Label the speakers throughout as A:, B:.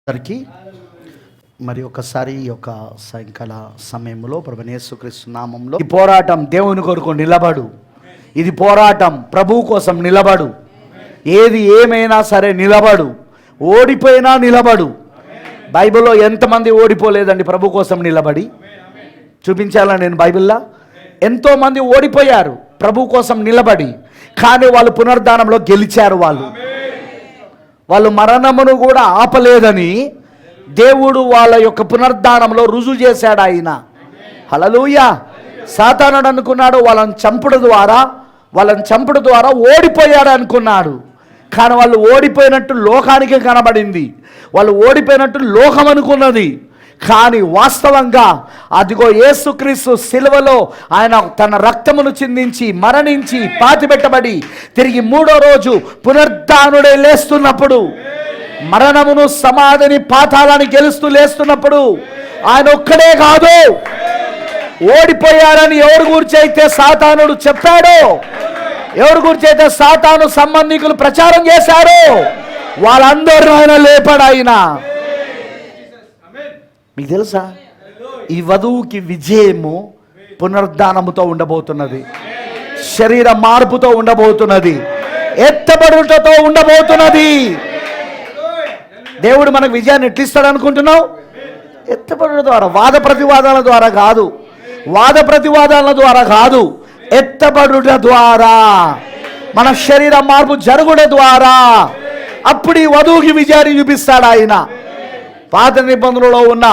A: అందరికీ మరి ఒకసారి ఈ యొక్క సాయంకాల సమయంలో ప్రభువైన యేసుక్రీస్తు నామంలో ఈ పోరాటం దేవుని కొరకు నిలబడు, ఇది పోరాటం ప్రభువు కోసం నిలబడు, ఏది ఏమైనా సరే నిలబడు, ఓడిపోయినా నిలబడు. బైబిల్లో ఎంతమంది ఓడిపోలేదండి ప్రభు కోసం నిలబడి? చూపించాలా నేను బైబిల్లో? ఎంతోమంది ఓడిపోయారు ప్రభు కోసం నిలబడి, కానీ వాళ్ళు పునరుద్ధానంలో గెలిచారు. వాళ్ళు మరణమును కూడా ఆపలేదని దేవుడు వాళ్ళ యొక్క పునరుద్ధానంలో రుజువు చేశాడు ఆయన. హల్లెలూయా. సాతానుడు అనుకున్నాడు వాళ్ళని చంపుడు ద్వారా ఓడిపోయాడు అనుకున్నాడు, కానీ వాళ్ళు ఓడిపోయినట్టు లోకానికి కనబడింది, వాళ్ళు ఓడిపోయినట్టు లోకం అనుకున్నది. కానీ వాస్తవంగా అదిగో యేసుక్రీస్తు సిలువలో ఆయన తన రక్తమును చిందించి మరణించి పాతిపెట్టబడి తిరిగి మూడో రోజు పునరుద్ధానుడై లేస్తున్నప్పుడు, మరణమును సమాధిని పాతాళాన్ని గెలుస్తూ లేస్తున్నప్పుడు ఆయన ఒక్కడే కాదు, ఓడిపోయారని ఎవరి గురించి అయితే సాతానుడు చెప్పాడో, ఎవరి గురించి అయితే సాతాను సంబంధికులు ప్రచారం చేశారో వాళ్ళందరూ ఆయన లేపాడు. ఆయన మీకు తెలుసా, ఈ వధువుకి విజయము పునరుద్ధానముతో ఉండబోతున్నది, శరీర మార్పుతో ఉండబోతున్నది, ఎత్తబడుటతో ఉండబోతున్నది. దేవుడు మనకు విజయాన్ని ఎట్లిస్తాడు అనుకుంటున్నావు? ఎత్తబడుట ద్వారా, వాద ప్రతివాదాల ద్వారా కాదు, ఎత్తబడుట ద్వారా, మన శరీర మార్పు జరుగుట ద్వారా అప్పుడు ఈ వధువుకి విజయాన్ని చూపిస్తాడు ఆయన. పాత నిబంధనలో ఉన్న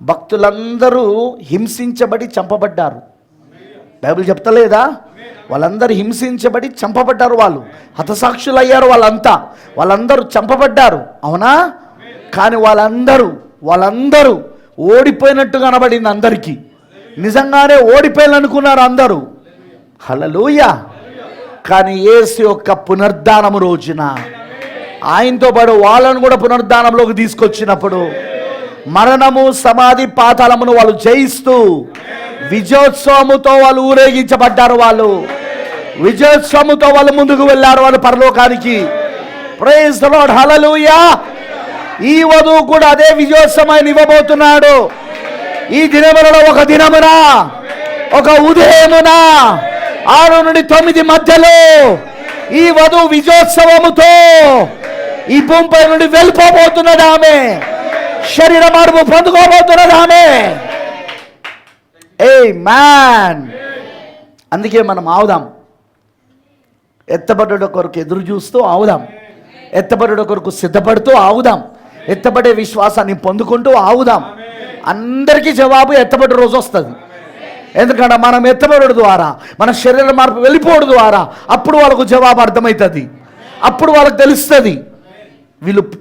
A: భక్తులందరూ హింసించబడి చంపబడ్డారు. బైబిల్ చెప్తలేదా? వాళ్ళందరూ హింసించబడి చంపబడ్డారు, వాళ్ళు హతసాక్షులు అయ్యారు, వాళ్ళందరూ చంపబడ్డారు, అవునా? కానీ వాళ్ళందరూ ఓడిపోయినట్టు కనబడింది అందరికీ. నిజంగానే ఓడిపోయాలనుకున్నారు అందరూ. హల్లెలూయా. కానీ యేసు యొక్క పునరుద్ధానము రోజున ఆయనతో పాటు వాళ్ళను కూడా పునరుద్ధానంలోకి తీసుకొచ్చినప్పుడు మరణము సమాధి పాతాళమును వాళ్ళు జయిస్తూ విజయోత్సవముతో వాళ్ళు ఊరేగించబడ్డారు. వాళ్ళు విజయోత్సవముతో వాళ్ళు ముందుకు వెళ్ళారు, వాళ్ళు పరలోకానికి. Praise the lord. హల్లెలూయా. ఈ వధువు కూడా అదే విజయోత్సవాన్ని ఇవ్వబోతున్నాడు. ఈ దినములలో ఒక దినమున, ఒక ఉదయమున 6 నుండి 9 మధ్యలో ఈ వధువు విజయోత్సవముతో ఈ భూమిపై నుండి వెళ్ళిపోబోతున్నది. ఆమె శరీర మార్పు పొందుకోబోతున్నది ఆమె. ఆమేన్. అందుకే మనం ఆవుదాం, ఎత్తబడుట కొరకు ఎదురు చూస్తూ ఆవుదాం, ఎత్తబడుట కొరకు సిద్ధపడుతూ ఆవుదాం, ఎత్తబడే విశ్వాసాన్ని పొందుకుంటూ ఆవుదాం. అందరికీ జవాబు ఎత్తబడే రోజు వస్తుంది. ఎందుకంటే మనం ఎత్తబడు ద్వారా, మన శరీర మార్పు వెళ్ళిపోవడం ద్వారా అప్పుడు వాళ్ళకు జవాబు అర్థమవుతుంది, అప్పుడు వాళ్ళకు తెలుస్తుంది.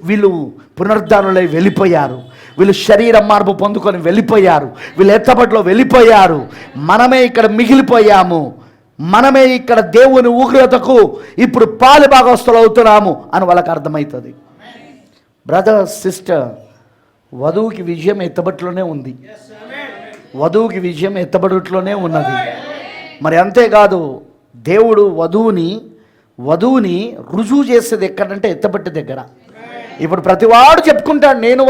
A: వీళ్ళు పునరుద్ధానులై వెళ్ళిపోయారు, వీళ్ళు శరీర మార్పు పొందుకొని వెళ్ళిపోయారు, వీళ్ళు ఎత్తబడిలో వెళ్ళిపోయారు. మనమే ఇక్కడ మిగిలిపోయాము, మనమే ఇక్కడ దేవుని ఉగ్రతకు ఇప్పుడు పాలు భాగస్తులు అవుతున్నాము అని వాళ్ళకి అర్థమవుతుంది. బ్రదర్, సిస్టర్, వధువుకి విజయం ఎత్తబట్లోనే ఉంది, వధువుకి విజయం ఎత్తబడుట్లోనే ఉన్నది. మరి అంతేకాదు, దేవుడు వధువుని రుజువు చేసేది ఎక్కడంటే ఎత్తబట్టి దగ్గర. ఇప్పుడు ప్రతివాడు చెప్పుకుంటాడు నేను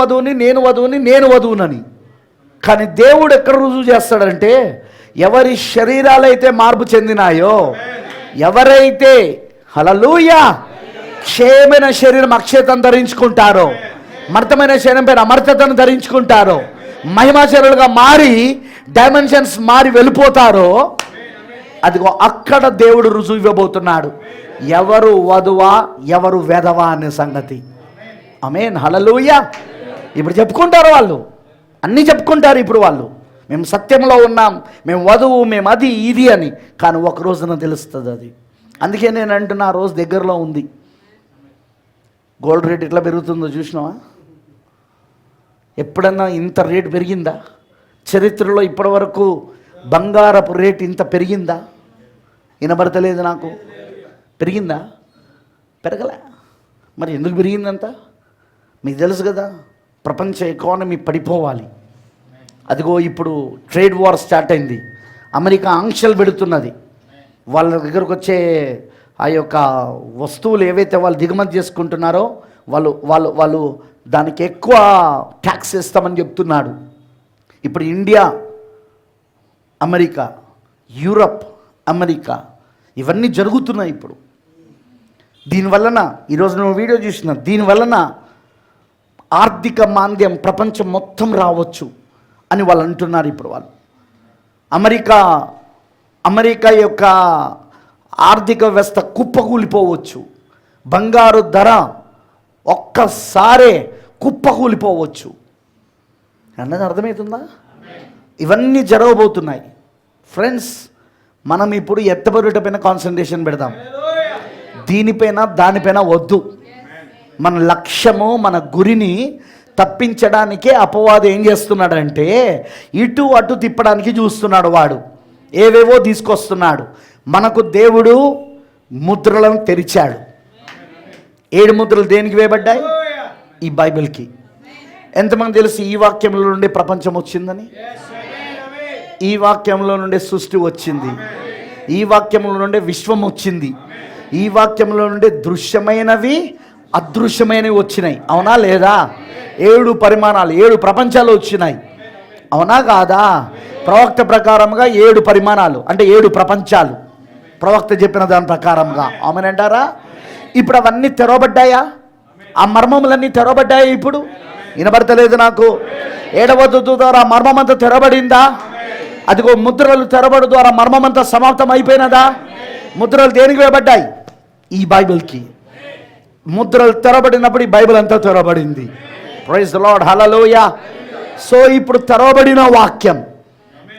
A: వధువునని, కానీ దేవుడు ఎక్కడ రుజువు చేస్తాడంటే ఎవరి శరీరాలైతే మార్పు చెందినాయో, ఎవరైతే హల్లెలూయా క్షేమైన శరీరం అక్షయతను ధరించుకుంటారో, మర్తమైన శరీరం పైన అమర్తతను ధరించుకుంటారో, మహిమాచరులుగా మారి డైమెన్షన్స్ మారి వెళ్ళిపోతారో, అదిగో అక్కడ దేవుడు రుజువు ఇవ్వబోతున్నాడు ఎవరు వధువా ఎవరు వెధవా అనే సంగతి. ఆమేన్. హల్లెలూయా. ఇప్పుడు చెప్పుకుంటారు, వాళ్ళు అన్నీ చెప్పుకుంటారు. ఇప్పుడు వాళ్ళు మేము సత్యంలో ఉన్నాం, మేము వధువు, మేము అది ఇది అని, కానీ ఒక రోజున తెలుస్తుంది అది. అందుకే నేను అంటున్నా, ఆ రోజు దగ్గరలో ఉంది. గోల్డ్ రేట్ ఎట్లా పెరుగుతుందో చూసినావా? ఎప్పుడన్నా ఇంత రేటు పెరిగిందా? చరిత్రలో ఇప్పటి వరకు బంగారపు రేటు ఇంత పెరిగిందా? వినబడతలేదు నాకు. పెరిగిందా? పెరగలే. మరి ఎందుకు పెరిగిందంత? మీకు తెలుసు కదా, ప్రపంచ ఎకానమీ పడిపోవాలి. అదిగో ఇప్పుడు ట్రేడ్ వార్ స్టార్ట్ అయింది, అమెరికా ఆంక్షలు పెడుతున్నది. వాళ్ళ దగ్గరకు వచ్చే ఆ యొక్క వస్తువులు ఏవైతే వాళ్ళు దిగుమతి చేసుకుంటున్నారో వాళ్ళు వాళ్ళు వాళ్ళు దానికి ఎక్కువ ట్యాక్స్ వేస్తామని చెప్తున్నాడు. ఇప్పుడు ఇండియా, అమెరికా, యూరప్, అమెరికా ఇవన్నీ జరుగుతున్నాయి ఇప్పుడు. దీనివలన ఈరోజు నువ్వు వీడియో చూసిన, దీనివలన ఆర్థిక మాంద్యం ప్రపంచం మొత్తం రావచ్చు అని వాళ్ళు అంటున్నారు. ఇప్పుడు వాళ్ళు అమెరికా యొక్క ఆర్థిక వ్యవస్థ కుప్పకూలిపోవచ్చు, బంగారు ధర ఒక్కసారే కుప్పకూలిపోవచ్చు అన్నది అర్థమవుతుందా? ఇవన్నీ జరగబోతున్నాయి ఫ్రెండ్స్. మనం ఇప్పుడు ఎత్తబడుట పైన కాన్సన్ట్రేషన్ పెడదాం, దీనిపైన దానిపైన వద్దు. మన లక్ష్యము, మన గురిని తప్పించడానికే అపవాది ఏం చేస్తున్నాడంటే ఇటు అటు తిప్పడానికి చూస్తున్నాడు. వాడు ఏవేవో తీసుకొస్తున్నాడు. మనకు దేవుడు ముద్రలను తెరిచాడు. 7 ముద్రలు దేనికి వేయబడ్డాయి? ఈ బైబిల్కి. ఎంతమంది తెలుసు ఈ వాక్యంలో నుండి ప్రపంచం వచ్చిందని? ఈ వాక్యంలో నుండి సృష్టి వచ్చింది, ఈ వాక్యంలో నుండి విశ్వం వచ్చింది, ఈ వాక్యంలో నుండి దృశ్యమైనవి అదృశ్యమైనవి వచ్చినాయి. అవునా లేదా? 7 పరిమాణాలు, 7 ప్రపంచాలు వచ్చినాయి. అవునా కాదా? ప్రవక్త ప్రకారంగా 7 పరిమాణాలు అంటే 7 ప్రపంచాలు ప్రవక్త చెప్పిన దాని ప్రకారంగా. ఆమెనంటారా? ఇప్పుడు అవన్నీ తెరవబడ్డాయా? ఆ మర్మములన్నీ తెరవబడ్డాయా? ఇప్పుడు వినబడతలేదు నాకు. 7వ దూత ద్వారా మర్మమంతా తెరబడిందా? అదిగో ముద్రలు తెరబడు ద్వారా మర్మమంతా సమాప్తం అయిపోయినదా? ముద్రలు దేనికి వేయబడ్డాయి? ఈ బైబిల్కి. ముద్రలు తెరబడినప్పుడు ఈ బైబిల్ అంతా తెరబడింది. Praise the lord, hallelujah. So ఇప్పుడు తెరవబడిన వాక్యం,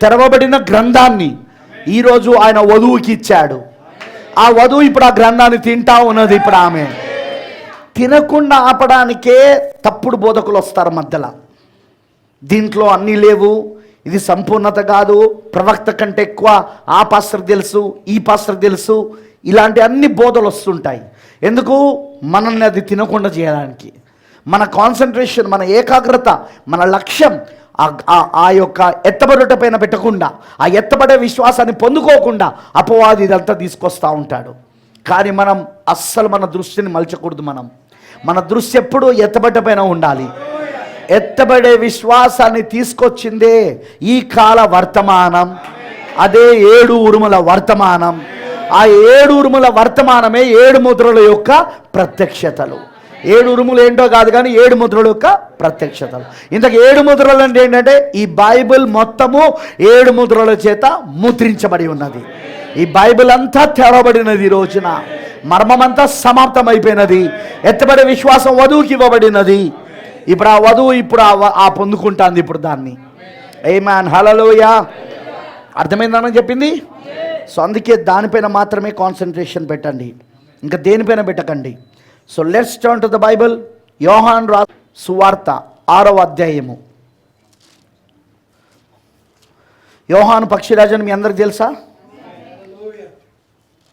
A: తెరవబడిన గ్రంథాన్ని ఈరోజు ఆయన వధువుకి ఇచ్చాడు. ఆ వధువు ఇప్పుడు ఆ గ్రంథాన్ని తింటా ఉన్నది. ఇప్పుడు ఆమె తినకుండా ఆపడానికే తప్పుడు బోధకులు వస్తారు మధ్యలో. దీంట్లో అన్నీ లేవు, ఇది సంపూర్ణత కాదు, ప్రవక్త కంటే ఎక్కువ ఆ పాస్టర్ తెలుసు, ఈ పాస్టర్ తెలుసు, ఇలాంటి అన్ని బోధలు వస్తుంటాయి. ఎందుకు? మనల్ని అది తినకుండా చేయడానికి. మన కాన్సన్ట్రేషన్, మన ఏకాగ్రత, మన లక్ష్యం ఆ యొక్క ఎత్తబడుట పైన పెట్టకుండా, ఆ ఎత్తబడే విశ్వాసాన్ని పొందుకోకుండా అపవాది ఇదంతా తీసుకొస్తూ ఉంటాడు. కానీ మనం అస్సలు మన దృష్టిని మలచకూడదు. మన దృష్టి ఎప్పుడూ ఎత్తబడ్డ పైన ఉండాలి. ఎత్తబడే విశ్వాసాన్ని తీసుకొచ్చిందే ఈ కాల వర్తమానం, అదే 7 ఉరుముల వర్తమానం. ఆ 7 ఉరుముల వర్తమానమే 7 ముద్రల యొక్క ప్రత్యక్షతలు. 7 ఉరుములు ఏంటో కాదు కానీ 7 ముద్రల యొక్క ప్రత్యక్షతలు. ఇంతకు 7 ముద్రలు అంటే ఏంటంటే ఈ బైబిల్ మొత్తము 7 ముద్రల చేత ముద్రించబడి ఉన్నది. ఈ బైబిల్ అంతా తెరవబడినది. ఈ రోజున మర్మమంతా సమాప్తం అయిపోయినది. ఎత్తబడే విశ్వాసం వధువుకి ఇవ్వబడినది. ఇప్పుడు ఆ వధువు ఇప్పుడు ఆ పొందుకుంటాంది ఇప్పుడు దాన్ని. ఆమేన్, హల్లెలూయా. అర్థమైందని చెప్పింది. సో అందుకే దానిపైన మాత్రమే కాన్సన్ట్రేషన్ పెట్టండి, ఇంకా దేనిపైన పెట్టకండి. So let's turn to the Bible. యోహాను రాసిన సువార్త 6వ అధ్యాయము. యోహాను పక్షిరాజు అని మీ అందరికి తెలుసా?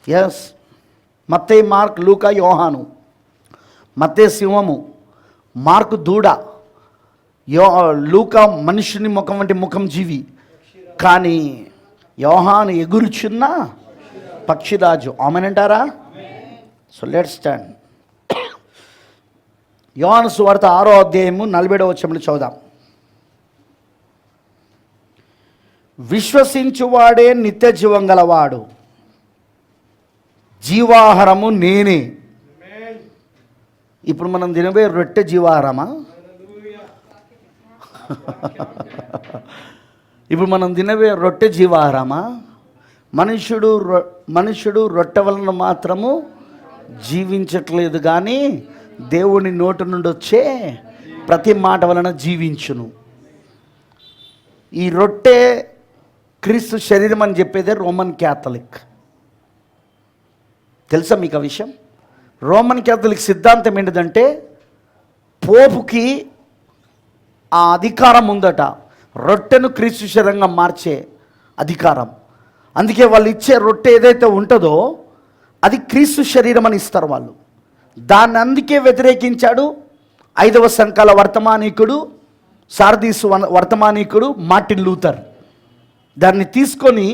A: ఎస్. మత్తయి, మార్క్, లూకా, యోహాను. మత్తయి సింహము, మార్కు దూడ, లూకా మనుషుని ముఖం వంటి ముఖం జీవి, కానీ యోహాను ఎగురుచున్న పక్షిరాజు. ఆమెనంటారా? So let's stand. యోహాను సువార్త 6వ అధ్యాయము 47వ వచనంలో చదువుదాం. విశ్వసించువాడే నిత్య జీవం గలవాడు, జీవాహారము నేనే. ఇప్పుడు మనం తినబోయే రొట్టె జీవాహారమా? ఇప్పుడు మనం తినబోయే రొట్టె జీవాహారమా? మనుషుడు రొట్టె వలన మాత్రము జీవించట్లేదు, కానీ దేవుని నోటి నుండి వచ్చే ప్రతి మాట వలన జీవించును. ఈ రొట్టె క్రీస్తు శరీరం అని చెప్పేదే రోమన్ క్యాథలిక్. తెలుసా మీకు ఆ విషయం? రోమన్ క్యాథలిక్ సిద్ధాంతం ఏంటిదంటే పోపుకి ఆ అధికారం ఉందట, రొట్టెను క్రీస్తు శరీరంగా మార్చే అధికారం. అందుకే వాళ్ళు ఇచ్చే రొట్టె ఏదైతే ఉంటుందో అది క్రీస్తు శరీరం అని ఇస్తారు వాళ్ళు. దాన్ని అందుకే వ్యతిరేకించాడు 5వ సంకాల వర్తమానికుడు, సార్దీసు వర్తమానికుడు మార్టిన్ లూథర్. దాన్ని తీసుకొని,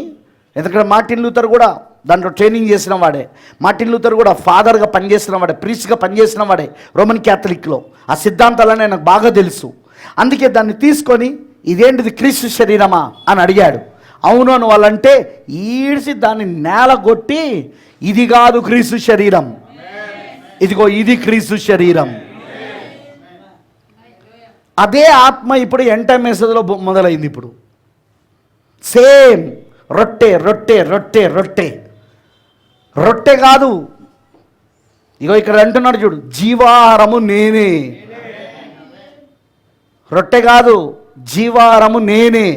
A: ఎందుకంటే మార్టిన్ లూథర్ కూడా దాంట్లో ట్రైనింగ్ చేసిన వాడే. మార్టిన్ లూథర్ కూడా ఫాదర్గా పనిచేసిన వాడే, ప్రీస్ట్గా పనిచేసిన వాడే రోమన్ క్యాథలిక్లో. ఆ సిద్ధాంతాలని నాకు బాగా తెలుసు. అందుకే దాన్ని తీసుకొని ఇదేంటిది క్రీస్తు శరీరమా అని అడిగాడు. అవును అని వాళ్ళంటే ఈడ్చి దాన్ని నేల కొట్టి ఇది కాదు క్రీస్తు శరీరం, ఇదిగో ఇది క్రీస్తు శరీరం. అదే ఆత్మ ఇప్పుడు ఎండ్ టైమ్ మెసేజ్లో మొదలైంది. ఇప్పుడు సేమ్ రొట్టె రొట్టె రొట్టె రొట్టె రొట్టె కాదు, ఇగో ఇక్కడ అంటున్నాడు చూడు, జీవాహారము నేనే. రొట్టె కాదు, జీవాహారము నేనే.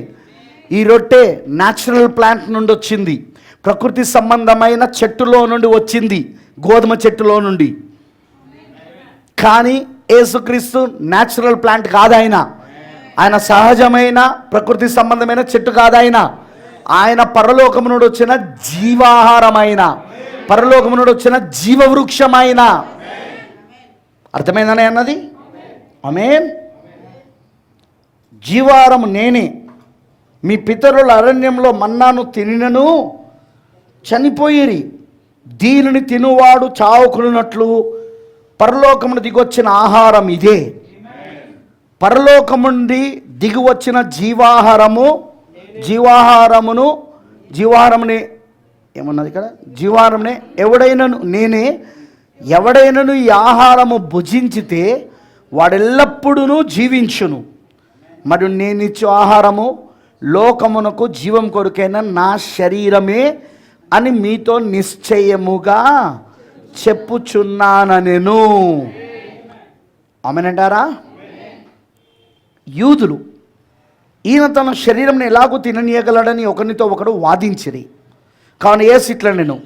A: ఈ రొట్టె న్యాచురల్ ప్లాంట్ నుండి వచ్చింది, ప్రకృతి సంబంధమైన చెట్టులో నుండి వచ్చింది, గోధుమ చెట్టులో నుండి. కానీ యేసుక్రీస్తు న్యాచురల్ ప్లాంట్ కాదు. ఆయన సహజమైన ప్రకృతి సంబంధమైన చెట్టు కాదు. ఆయన పరలోకము నుండి వచ్చిన జీవాహారమైన, పరలోకము నుండి వచ్చిన జీవవృక్షమైన. అర్థమైందనే అన్నది? ఆమేన్. జీవాహారము నేనే. మీ పితరుల అరణ్యంలో మన్నాను తినినను చనిపోయిరి, దీనిని తినువాడు చావుకున్నట్లు పరలోకమును దిగొచ్చిన ఆహారం ఇదే. పరలోకము నుండి దిగి వచ్చిన జీవాహారముని ఏమన్నది ఇక్కడ? జీవాహారమునే ఎవడైనను నేనే. ఎవడైనను ఈ ఆహారము భుజించితే వాడెల్లప్పుడూ జీవించును. మరి నేనిచ్చు ఆహారము లోకమునకు జీవం కొరకైన నా శరీరమే అని మీతో నిశ్చయముగా చెప్పుచున్నానెను. ఆమేనంటారా? యూదులు ఈయన తన శరీరంని ఎలాగూ తిననీయగలడని ఒకరితో ఒకడు వాదించిరి. కావున యేసు ఇట్లా, నేను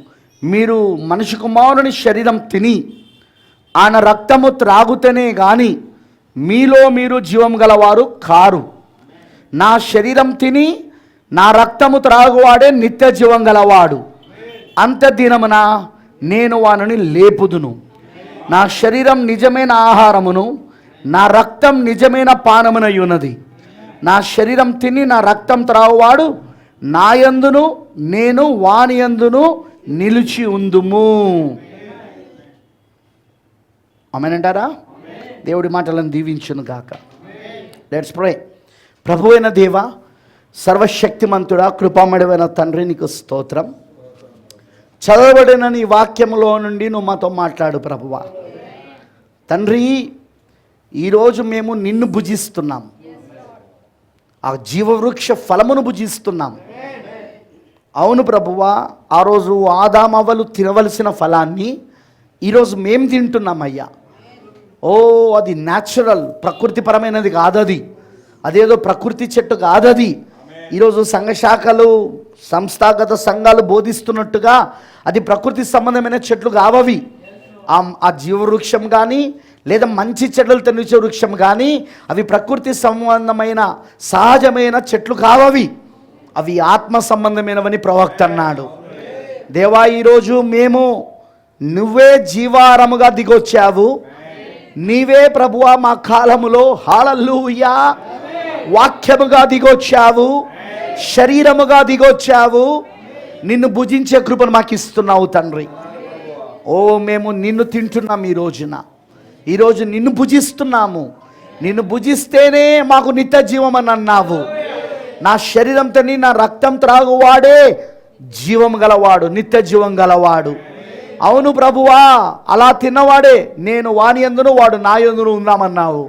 A: మీరు మనిషి కుమారుని శరీరం తిని ఆయన రక్తము త్రాగుతేనే కానీ మీలో మీరు జీవం గలవారు కారు. నా శరీరం తిని నా రక్తము త్రాగువాడే నిత్య జీవం గలవాడు. అంత్య దినమున నేను వానిని లేపుదును. నా శరీరం నిజమైన ఆహారమును, నా రక్తం నిజమైన పానమునై ఉన్నది. నా శరీరం తిని నా రక్తం త్రాగువాడు నా యందును నేను వాని యందును నిలిచి ఉందుము. ఆమేనంటారా? దేవుడి మాటలను దీవించును గాక. Let's pray. ప్రభువైన దేవ, సర్వశక్తిమంతుడా, కృపామయుడైన తండ్రి, నీకు స్తోత్రం. చదవబడిన నీ వాక్యములో నుండి నువ్వు మాతో మాట్లాడు ప్రభువా. తండ్రి, ఈరోజు మేము నిన్ను భుజిస్తున్నాం, ఆ జీవవృక్ష ఫలమును భుజిస్తున్నాం. అవును ప్రభువా, ఆ రోజు ఆదామవ్వలు తినవలసిన ఫలాన్ని ఈరోజు మేము తింటున్నామయ్యా. ఓ, అది న్యాచురల్, ప్రకృతిపరమైనది కాదది. అదేదో ప్రకృతి చెట్టు కాదది. ఈరోజు సంఘశాఖలు, సంస్థాగత సంఘాలు బోధిస్తున్నట్టుగా అది ప్రకృతి సంబంధమైన చెట్లు కావవి. ఆ జీవవృక్షం కానీ లేదా మంచి చెట్లు తినిచే వృక్షం కానీ అవి ప్రకృతి సంబంధమైన సహజమైన చెట్లు కావవి. అవి ఆత్మ సంబంధమైనవని ప్రవక్త అన్నాడు. దేవా, ఈరోజు మేము నువ్వే జీవాహారముగా దిగొచ్చావు. నీవే ప్రభువా మా కాలములో హల్లెలూయా వాక్యముగా దిగొచ్చావు, శరీరముగా దిగొచ్చావు. నిన్ను భుజించే కృపను మాకు ఇస్తున్నావు తండ్రి. ఓ, మేము నిన్ను తింటున్నాం. ఈరోజు నిన్ను భుజిస్తున్నాము. నిన్ను భుజిస్తేనే మాకు నిత్య జీవం అని అన్నావు. నా శరీరం తిని నా రక్తం త్రాగువాడే జీవం గలవాడు, నిత్య జీవం గలవాడు. అవును ప్రభువా, అలా తిన్నవాడే నేను వాని యందును వాడు నా యందును ఉందామన్నావు.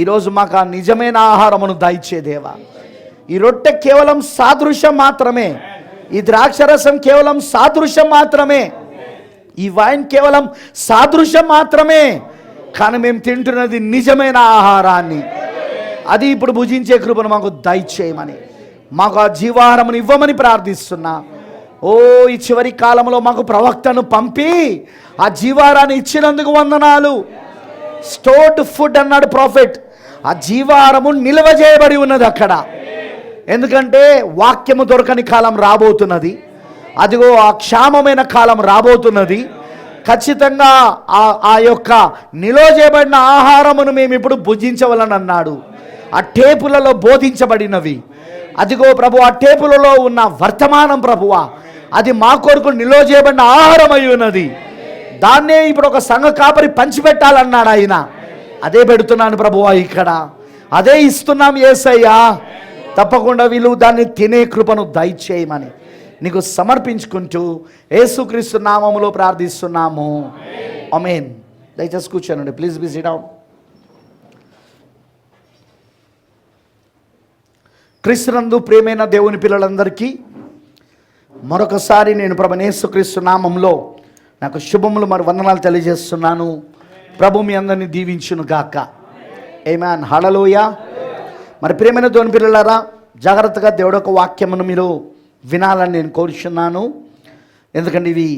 A: ఈరోజు మాకు ఆ నిజమైన ఆహారమును దయచేదేవా. ఈ రొట్టె కేవలం సాదృశ్యం మాత్రమే, ఈ ద్రాక్షరసం కేవలం సాదృశ్యం మాత్రమే, ఈ వైన్ కేవలం సాదృశ్యం మాత్రమే. కానీ మేము తింటున్నది నిజమైన ఆహారాన్ని. అది ఇప్పుడు భుజించే కృపను మాకు దయచేయమని, మాకు ఆ జీవాహారమును ఇవ్వమని ప్రార్థిస్తున్నా. ఓ, ఈ చివరి కాలంలో మాకు ప్రవక్తను పంపి ఆ జీవాహారాన్ని ఇచ్చినందుకు వందనాలు. స్టోర్డ్ ఫుడ్ అన్నాడు ప్రాఫెట్. ఆ జీవాహారము నిల్వ చేయబడి ఉన్నది అక్కడ. ఎందుకంటే వాక్యము దొరకని కాలం రాబోతున్నది. అదిగో ఆ క్షామమైన కాలం రాబోతున్నది. ఖచ్చితంగా ఆ యొక్క నిల్వ చేయబడిన ఆహారమును మేము ఇప్పుడు భుజించవలని అన్నాడు. ఆ టేపులలో బోధించబడినవి. అదిగో ప్రభు, ఆ టేపులలో ఉన్న వర్తమానం ప్రభువా, అది మా కొరకు నిల్వ చేయబడిన ఆహారం అయి ఉన్నది. దాన్నే ఇప్పుడు ఒక సంఘ కాపరి పంచిపెట్టాలన్నాడు ఆయన. అదే పెడుతున్నాను ప్రభువా, ఇక్కడ అదే ఇస్తున్నాం యేసయ్యా. తప్పకుండా వీళ్ళు దాన్ని తినే కృపను దయచేయమని నీకు సమర్పించుకుంటూ యేసుక్రీస్తు నామములో ప్రార్థిస్తున్నాము. ఆమేన్. దయచేసి కూర్చోనండి, ప్లీజ్ బి సిట్ డౌన్. క్రీస్తునందు ప్రియమైన దేవుని పిల్లలందరికీ మరొకసారి నేను ప్రభువైన యేసుక్రీస్తు నామంలో నాకు శుభములు మరి వందనాలు తెలియజేస్తున్నాను. ప్రభు మీ అందరినీ దీవించును గాక. ఆమేన్. హల్లెలూయా. మరి ప్రియమైన దేవుని పిల్లలారా, జాగ్రత్తగా దేవుడి యొక్క వాక్యమును మీరు వినాలని నేను కోరుచున్నాను. ఎందుకంటే ఇవి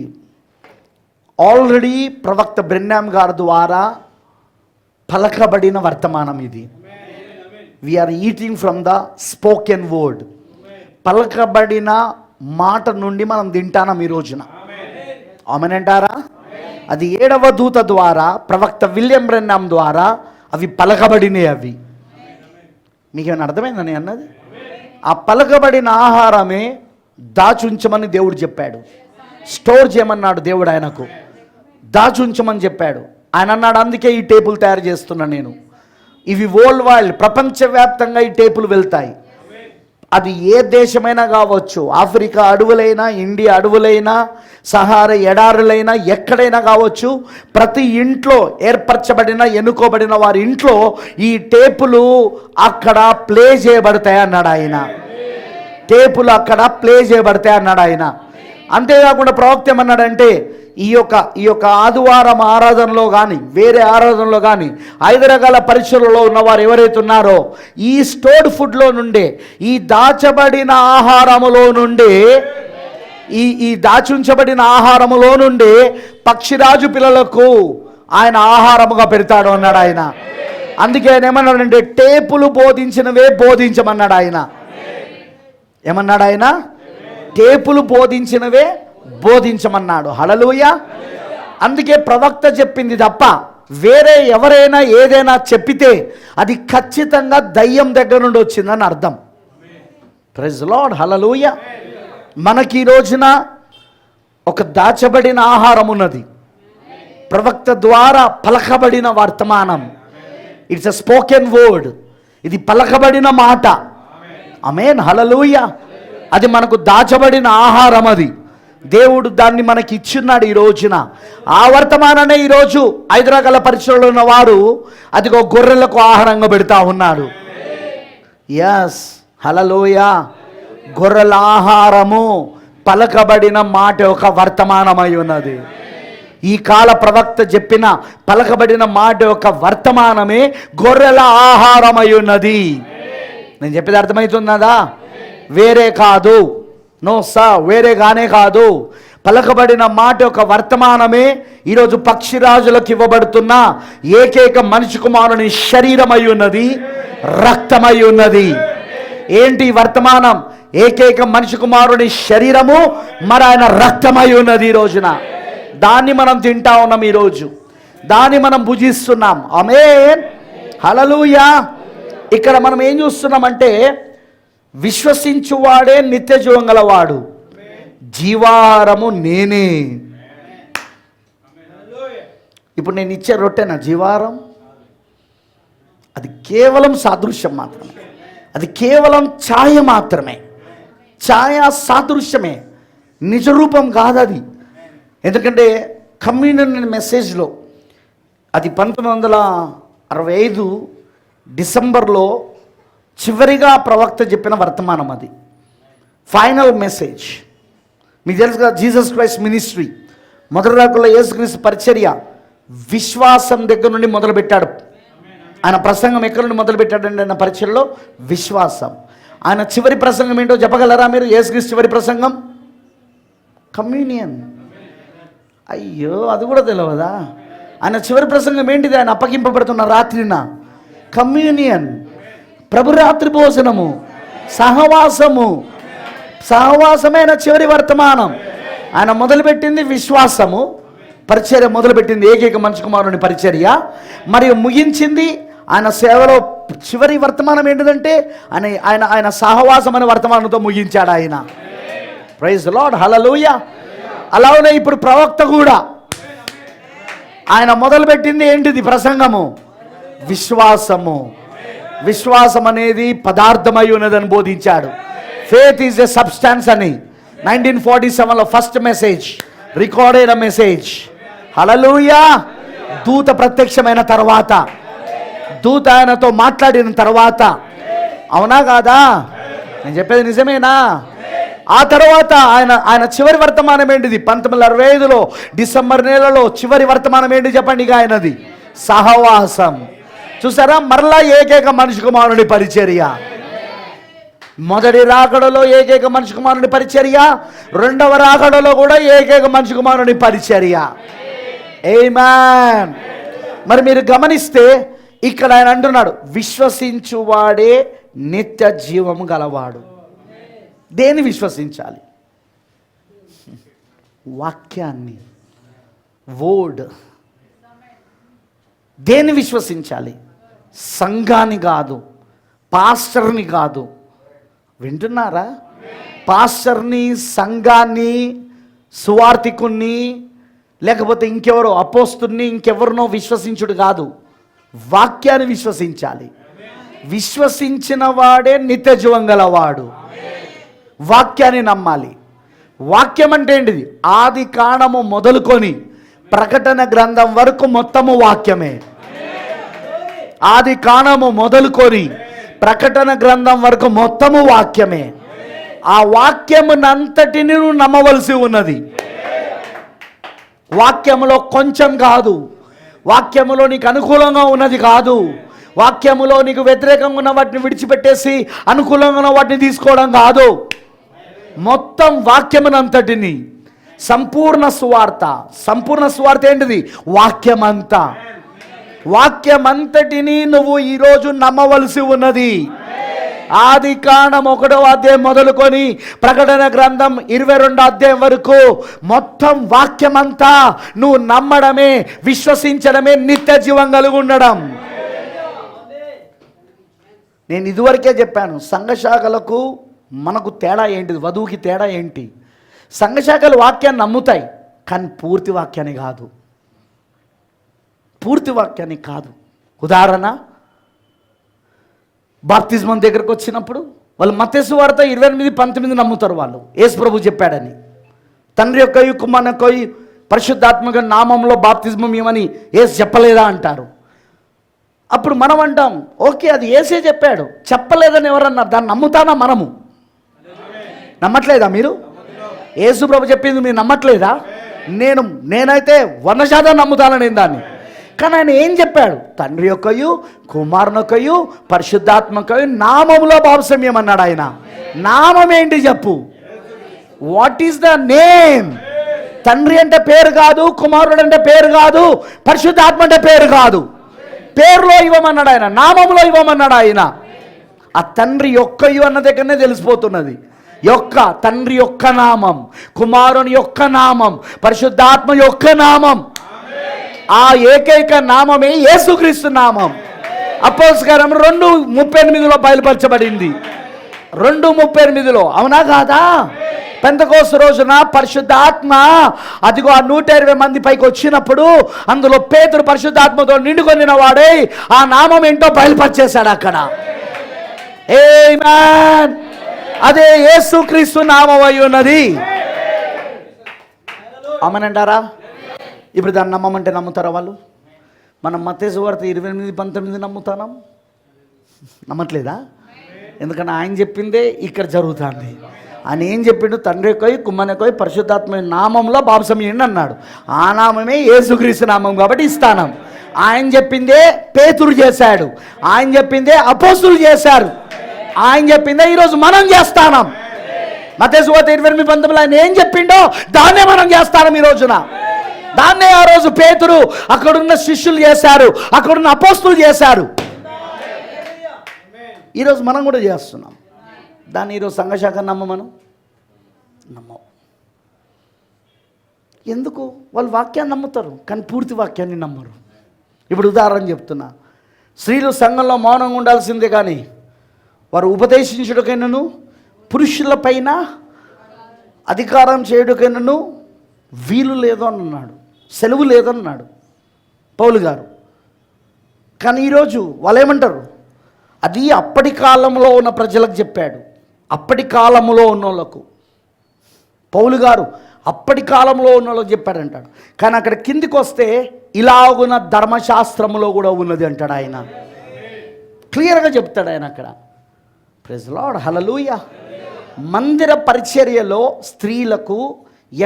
A: ఆల్రెడీ ప్రవక్త బ్రెన్హామ్ గారి ద్వారా పలకబడిన వర్తమానం. ఇది we are eating from the spoken word. పలకబడిన మాట నుండి మనం తింటాం ఈ రోజున. ఆమేన్ అంటారా? అది 7వ దూత ద్వారా ప్రవక్త విలియం బ్రెన్హామ్ ద్వారా అవి పలకబడినవి. అవి మీకేమైనా అర్థమైందని అన్నది? ఆ పలకబడిన ఆహారమే దాచుంచమని దేవుడు చెప్పాడు. స్టోర్ చేయమన్నాడు దేవుడు ఆయనకు. దాచుంచమని చెప్పాడు ఆయన. అన్నాడు అందుకే ఈ టేబుల్ తయారు చేస్తున్నాను నేను. ఇవి వరల్డ్ వైడ్, ప్రపంచవ్యాప్తంగా ఈ టేపులు వెళ్తాయి. అది ఏ దేశమైనా కావచ్చు, ఆఫ్రికా అడవులైనా, ఇండియా అడవులైనా, సహారా ఎడారులైనా, ఎక్కడైనా కావచ్చు. ప్రతి ఇంట్లో ఏర్పరచబడిన ఎన్నుకోబడిన వారి ఇంట్లో ఈ టేపులు అక్కడ ప్లే చేయబడతాయి అన్నాడు ఆయన. టేపులు అక్కడ ప్లే చేయబడతాయి అన్నాడు ఆయన. అంతేకాకుండా ప్రవక్త ఏమన్నాడంటే ఈ యొక్క ఆదివారం ఆరాధనలో కానీ వేరే ఆరాధనలో కానీ 5 రకాల పరీక్షలలో ఉన్నవారు ఎవరైతే ఉన్నారో ఈ స్టోర్డ్ ఫుడ్లో నుండే, ఈ దాచబడిన ఆహారములో నుండే, ఈ దాచుంచబడిన ఆహారములో నుండి పక్షిరాజు పిల్లలకు ఆయన ఆహారముగా పెడతాడు అన్నాడు ఆయన. అందుకే ఆయన ఏమన్నాడంటే టేపులు బోధించినవే బోధించమన్నాడు ఆయన. ఏమన్నాడు ఆయన? టేపులు బోధించినవే బోధించమన్నాడు. హల్లెలూయా. అందుకే ప్రవక్త చెప్పింది తప్ప వేరే ఎవరైనా ఏదైనా చెప్పితే అది ఖచ్చితంగా దయ్యం దగ్గర నుండి వచ్చిందని అర్థం. Praise lord. హల్లెలూయా. మనకి ఈ రోజున ఒక దాచబడిన ఆహారం ఉన్నది, ప్రవక్త ద్వారా పలకబడిన వర్తమానం. It's a spoken word. ఇది పలకబడిన మాట. ఆమేన్. హల్లెలూయా. అది మనకు దాచబడిన ఆహారం. అది దేవుడు దాన్ని మనకి ఇచ్చున్నాడు ఈ రోజున. ఆ వర్తమానాన్ని ఈరోజు 5 రకాల పరీక్షలో ఉన్న వారు అదిగో గొర్రెలకు ఆహారంగా పెడతా ఉన్నాడు. ఎస్. హల్లెలూయా. గొర్రెల ఆహారము పలకబడిన మాట ఒక వర్తమానమై ఉన్నది. ఈ కాల ప్రవక్త చెప్పిన పలకబడిన మాట యొక్క వర్తమానమే గొర్రెల ఆహారమై ఉన్నది. నేను చెప్పేది అర్థమవుతున్నదా? వేరే కాదు. నో సా, వేరేగానే కాదు. పలకబడిన మాట యొక్క వర్తమానమే ఈరోజు పక్షిరాజులకు ఇవ్వబడుతున్న ఏకైక మనిషి కుమారుని శరీరమై ఉన్నది, రక్తమై ఉన్నది. ఏంటి వర్తమానం? ఏకైక మనిషి కుమారుని శరీరము, మరి ఆయన రక్తమై ఉన్నది. ఈ రోజున దాన్ని మనం తింటా ఉన్నాం. ఈరోజు దాన్ని మనం భుజిస్తున్నాం. ఆమేన్. హల్లెలూయా. ఇక్కడ మనం ఏం చూస్తున్నామంటే విశ్వసించువాడే నిత్య జీవం గలవాడు, జీవాహారము నేనే. ఇప్పుడు నేను ఇచ్చే రొట్టెనా జీవాహారం? అది కేవలం సాదృశ్యం మాత్రమే. అది కేవలం ఛాయ మాత్రమే. ఛాయ సాదృశ్యమే, నిజరూపం కాదు అది. ఎందుకంటే కమ్యూనియన్ మెసేజ్లో అది 1965 డిసెంబర్లో చివరిగా ప్రవక్త చెప్పిన వర్తమానం. అది ఫైనల్ మెసేజ్. మీకు తెలుసు కదా, జీసస్ క్రైస్ట్ మినిస్ట్రీ మొదటి రాకుల్లో యేసుక్రీస్తు పరిచర్య విశ్వాసం దగ్గర నుండి మొదలుపెట్టాడు. ఆయన ప్రసంగం ఎక్కడి నుండి మొదలుపెట్టాడండి? ఆయన పరిచర్యలో విశ్వాసం. ఆయన చివరి ప్రసంగం ఏంటో చెప్పగలరా మీరు? యేసుక్రీస్తు చివరి ప్రసంగం కమ్యూనియన్. అయ్యో, అది కూడా తెలియదా? ఆయన చివరి ప్రసంగం ఏంటిది? ఆయన అప్పగింపబడుతున్న రాత్రిన కమ్యూనియన్, ప్రభురాత్రి భోజనము, సహవాసము. సహవాసమైన చివరి వర్తమానం. ఆయన మొదలుపెట్టింది విశ్వాసము, పరిచర్య మొదలుపెట్టింది ఏకైక మనిషి కుమారుని పరిచర్య, మరియు ముగించింది ఆయన సేవలో చివరి వర్తమానం ఏంటిదంటే ఆయన సహవాసం అనే వర్తమానంతో ముగించాడు ఆయన. ప్రైజ్ లార్డ్, హల్లెలూయా. అలానే ఇప్పుడు ప్రవక్త కూడా ఆయన మొదలుపెట్టింది ఏంటిది? ప్రసంగము, విశ్వాసము. విశ్వాసం అనేది పదార్థమై ఉన్నదని బోధించాడు. ఫేత్ ఈజ్ ఎ సబ్స్టాన్స్ అని 1947లో ఫస్ట్ మెసేజ్ రికార్డ్ అయిన మెసేజ్. హల్లెలూయా. దూత ప్రత్యక్షమైన తర్వాత, దూత ఆయనతో మాట్లాడిన తర్వాత, అవునా కాదా? నేను చెప్పేది నిజమేనా? ఆ తర్వాత ఆయన చివరి వర్తమానం ఏంటిది? 1965లో డిసెంబర్ నెలలో చివరి వర్తమానం ఏంటి చెప్పండి? ఇక ఆయనది సహవాసం. చూసారా? మరలా ఏకైక మనిషి కుమారుని పరిచర్య. మొదటి రాకడలో ఏకైక మనిషి కుమారుని పరిచర్య, రెండవ రాకడలో కూడా ఏకైక మనిషి కుమారుని పరిచర్య. ఆమేన్. మరి మీరు గమనిస్తే ఇక్కడ ఆయన అంటున్నాడు, విశ్వసించువాడే నిత్య జీవము గలవాడు. దేన్ని విశ్వసించాలి? వాక్యాన్ని, వర్డ్. దేన్ని విశ్వసించాలి? సంఘాన్ని కాదు, పాస్టర్ని కాదు. వింటున్నారా? పాస్టర్ని, సంఘాన్ని, సువార్థికుణ్ణి, లేకపోతే ఇంకెవరో అపోస్తుల్ని, ఇంకెవరినో విశ్వసించుడు కాదు, వాక్యాన్ని విశ్వసించాలి. విశ్వసించిన వాడే నిత్య జీవం గలవాడు. వాక్యాన్ని నమ్మాలి. వాక్యం అంటే ఏంటిది? ఆది కాండము మొదలుకొని ప్రకటన గ్రంథం వరకు మొత్తము వాక్యమే. ఆది కాండము మొదలుకొని ప్రకటన గ్రంథం వరకు మొత్తము వాక్యమే. ఆ వాక్యమునంతటిని నువ్వు నమ్మవలసి ఉన్నది. వాక్యములో కొంచెం కాదు, వాక్యములో నీకు అనుకూలంగా ఉన్నది కాదు, వాక్యములో నీకు వ్యతిరేకంగా ఉన్న వాటిని విడిచిపెట్టేసి అనుకూలంగా ఉన్న వాటిని తీసుకోవడం కాదు. మొత్తం వాక్యమునంతటిని, సంపూర్ణ సువార్త. సంపూర్ణ సువార్త ఏంటిది? వాక్యమంతా. వాక్యమంతటిని నువ్వు ఈరోజు నమ్మవలసి ఉన్నది. ఆది కాండం 1వ అధ్యాయం మొదలుకొని ప్రకటన గ్రంథం 22వ అధ్యాయం వరకు మొత్తం వాక్యమంతా నువ్వు నమ్మడమే, విశ్వసించడమే నిత్య జీవం కలిగి ఉండడం. నేను ఇదివరకే చెప్పాను, సంఘశాఖలకు మనకు తేడా ఏంటిది? వధువుకి తేడా ఏంటి? సంఘశాఖలు వాక్యాన్ని నమ్ముతాయి, కానీ పూర్తి వాక్యాన్ని కాదు. పూర్తి వాక్యాన్ని కాదు. ఉదాహరణ, బాప్తిజమం దగ్గరకు వచ్చినప్పుడు వాళ్ళు మత్తయి సువార్త 28:19 నమ్ముతారు. వాళ్ళు యేసు ప్రభు చెప్పాడని, తండ్రి యొక్క కుమారుని యొక్క పరిశుద్ధాత్మక నామంలో బాప్తిజమం ఏమని యేసు చెప్పలేదా అంటారు. అప్పుడు మనం అంటాం, ఓకే అది యేసే చెప్పాడు, చెప్పలేదని ఎవరన్నారు? దాన్ని నమ్ముతానా మనము? నమ్మట్లేదా మీరు? యేసు ప్రభు చెప్పింది మీరు నమ్మట్లేదా? నేనైతే 100% నమ్ముతాను నేను దాన్ని. కానీ ఆయన ఏం చెప్పాడు? తండ్రి యొక్కయు కుమారునొక్కయు పరిశుద్ధాత్మకయు నామములో బాప్తిస్మం అన్నాడు. ఆయన నామం ఏంటి చెప్పు? What is the name? తండ్రి అంటే పేరు కాదు, కుమారుడు అంటే పేరు కాదు, పరిశుద్ధాత్మ అంటే పేరు కాదు. పేరులో ఇవ్వమన్నాడు ఆయన, నామములో ఇవ్వమన్నాడు ఆయన. ఆ తండ్రి యొక్కయు అన్న దగ్గరనే తెలిసిపోతున్నది. యొక్క తండ్రి యొక్క నామం, కుమారుని యొక్క నామం, పరిశుద్ధాత్మ యొక్క నామం. ఆ ఏకైక నామమే యేసుక్రీస్తు నామం. అపోస్తలకార్యం 2:38 బయలుపరచబడింది. 2:38, అవునా కాదా? పెంతెకోస్తు రోజున పరిశుద్ధాత్మ అదిగో ఆ 120 మంది పైకి వచ్చినప్పుడు అందులో పేతురు పరిశుద్ధాత్మతో నిండుకొనిన వాడే ఆ నామం ఏంటో బయలుపరిచేశాడు అక్కడ. ఆమేన్. అదే యేసుక్రీస్తు నామం అయి ఉన్నది. ఆమేనంటారా? ఇప్పుడు దాన్ని నమ్మమంటే నమ్ముతారా వాళ్ళు? మనం మత్తయి సువార్త 28:19 నమ్ముతాం, నమ్మట్లేదా? ఎందుకంటే ఆయన చెప్పిందే ఇక్కడ జరుగుతుంది. ఆయన ఏం చెప్పిండు? తండ్రి కొయి కుమ్మని పరిశుద్ధాత్మ నామంలో బాప్తిస్మం అన్నాడు. ఆ నామమే యేసుక్రీస్తు నామం కాబట్టి ఇస్తానం. ఆయన చెప్పిందే పేతురు చేశాడు, ఆయన చెప్పిందే అపోస్తులు చేశారు, ఆయన చెప్పిందే ఈరోజు మనం చేస్తాం. మత్తయి సువార్త 28:19 ఆయన ఏం చెప్పిండో దాన్నే మనం చేస్తాం ఈ రోజున. దాన్నే ఆ రోజు పేతురు, అక్కడున్న శిష్యులు చేశారు, అక్కడున్న అపోస్తులు చేశారు. ఈరోజు మనం కూడా చేస్తున్నాం దాన్ని. ఈరోజు సంఘశాఖ నమ్మమను నమ్మవు. ఎందుకు? వాళ్ళు వాక్యాన్ని నమ్ముతారు, కానీ పూర్తి వాక్యాన్ని నమ్మరు. ఇప్పుడు ఉదాహరణ చెప్తున్నా, స్త్రీలు సంఘంలో మౌనంగా ఉండాల్సిందే, కానీ వారు ఉపదేశించుటకైనను పురుషుల పైన అధికారం చేయుటకైనను వీలు లేదు అని అన్నాడు, సెలవు లేదన్నాడు పౌలు గారు. కానీ ఈరోజు వాళ్ళు ఏమంటారు? అది అప్పటి కాలంలో ఉన్న ప్రజలకు చెప్పాడు, అప్పటి కాలంలో ఉన్న వాళ్ళకు. పౌలు గారు అప్పటి కాలంలో ఉన్న వాళ్ళకి చెప్పాడంటాడు. కానీ అక్కడ కిందికి వస్తే ఇలాగున్న ధర్మశాస్త్రములో కూడా ఉన్నది అంటాడు ఆయన. క్లియర్గా చెప్తాడు ఆయన అక్కడ. ప్రైజ్ లార్డ్, హల్లెలూయా. మందిర పరిచర్యలో స్త్రీలకు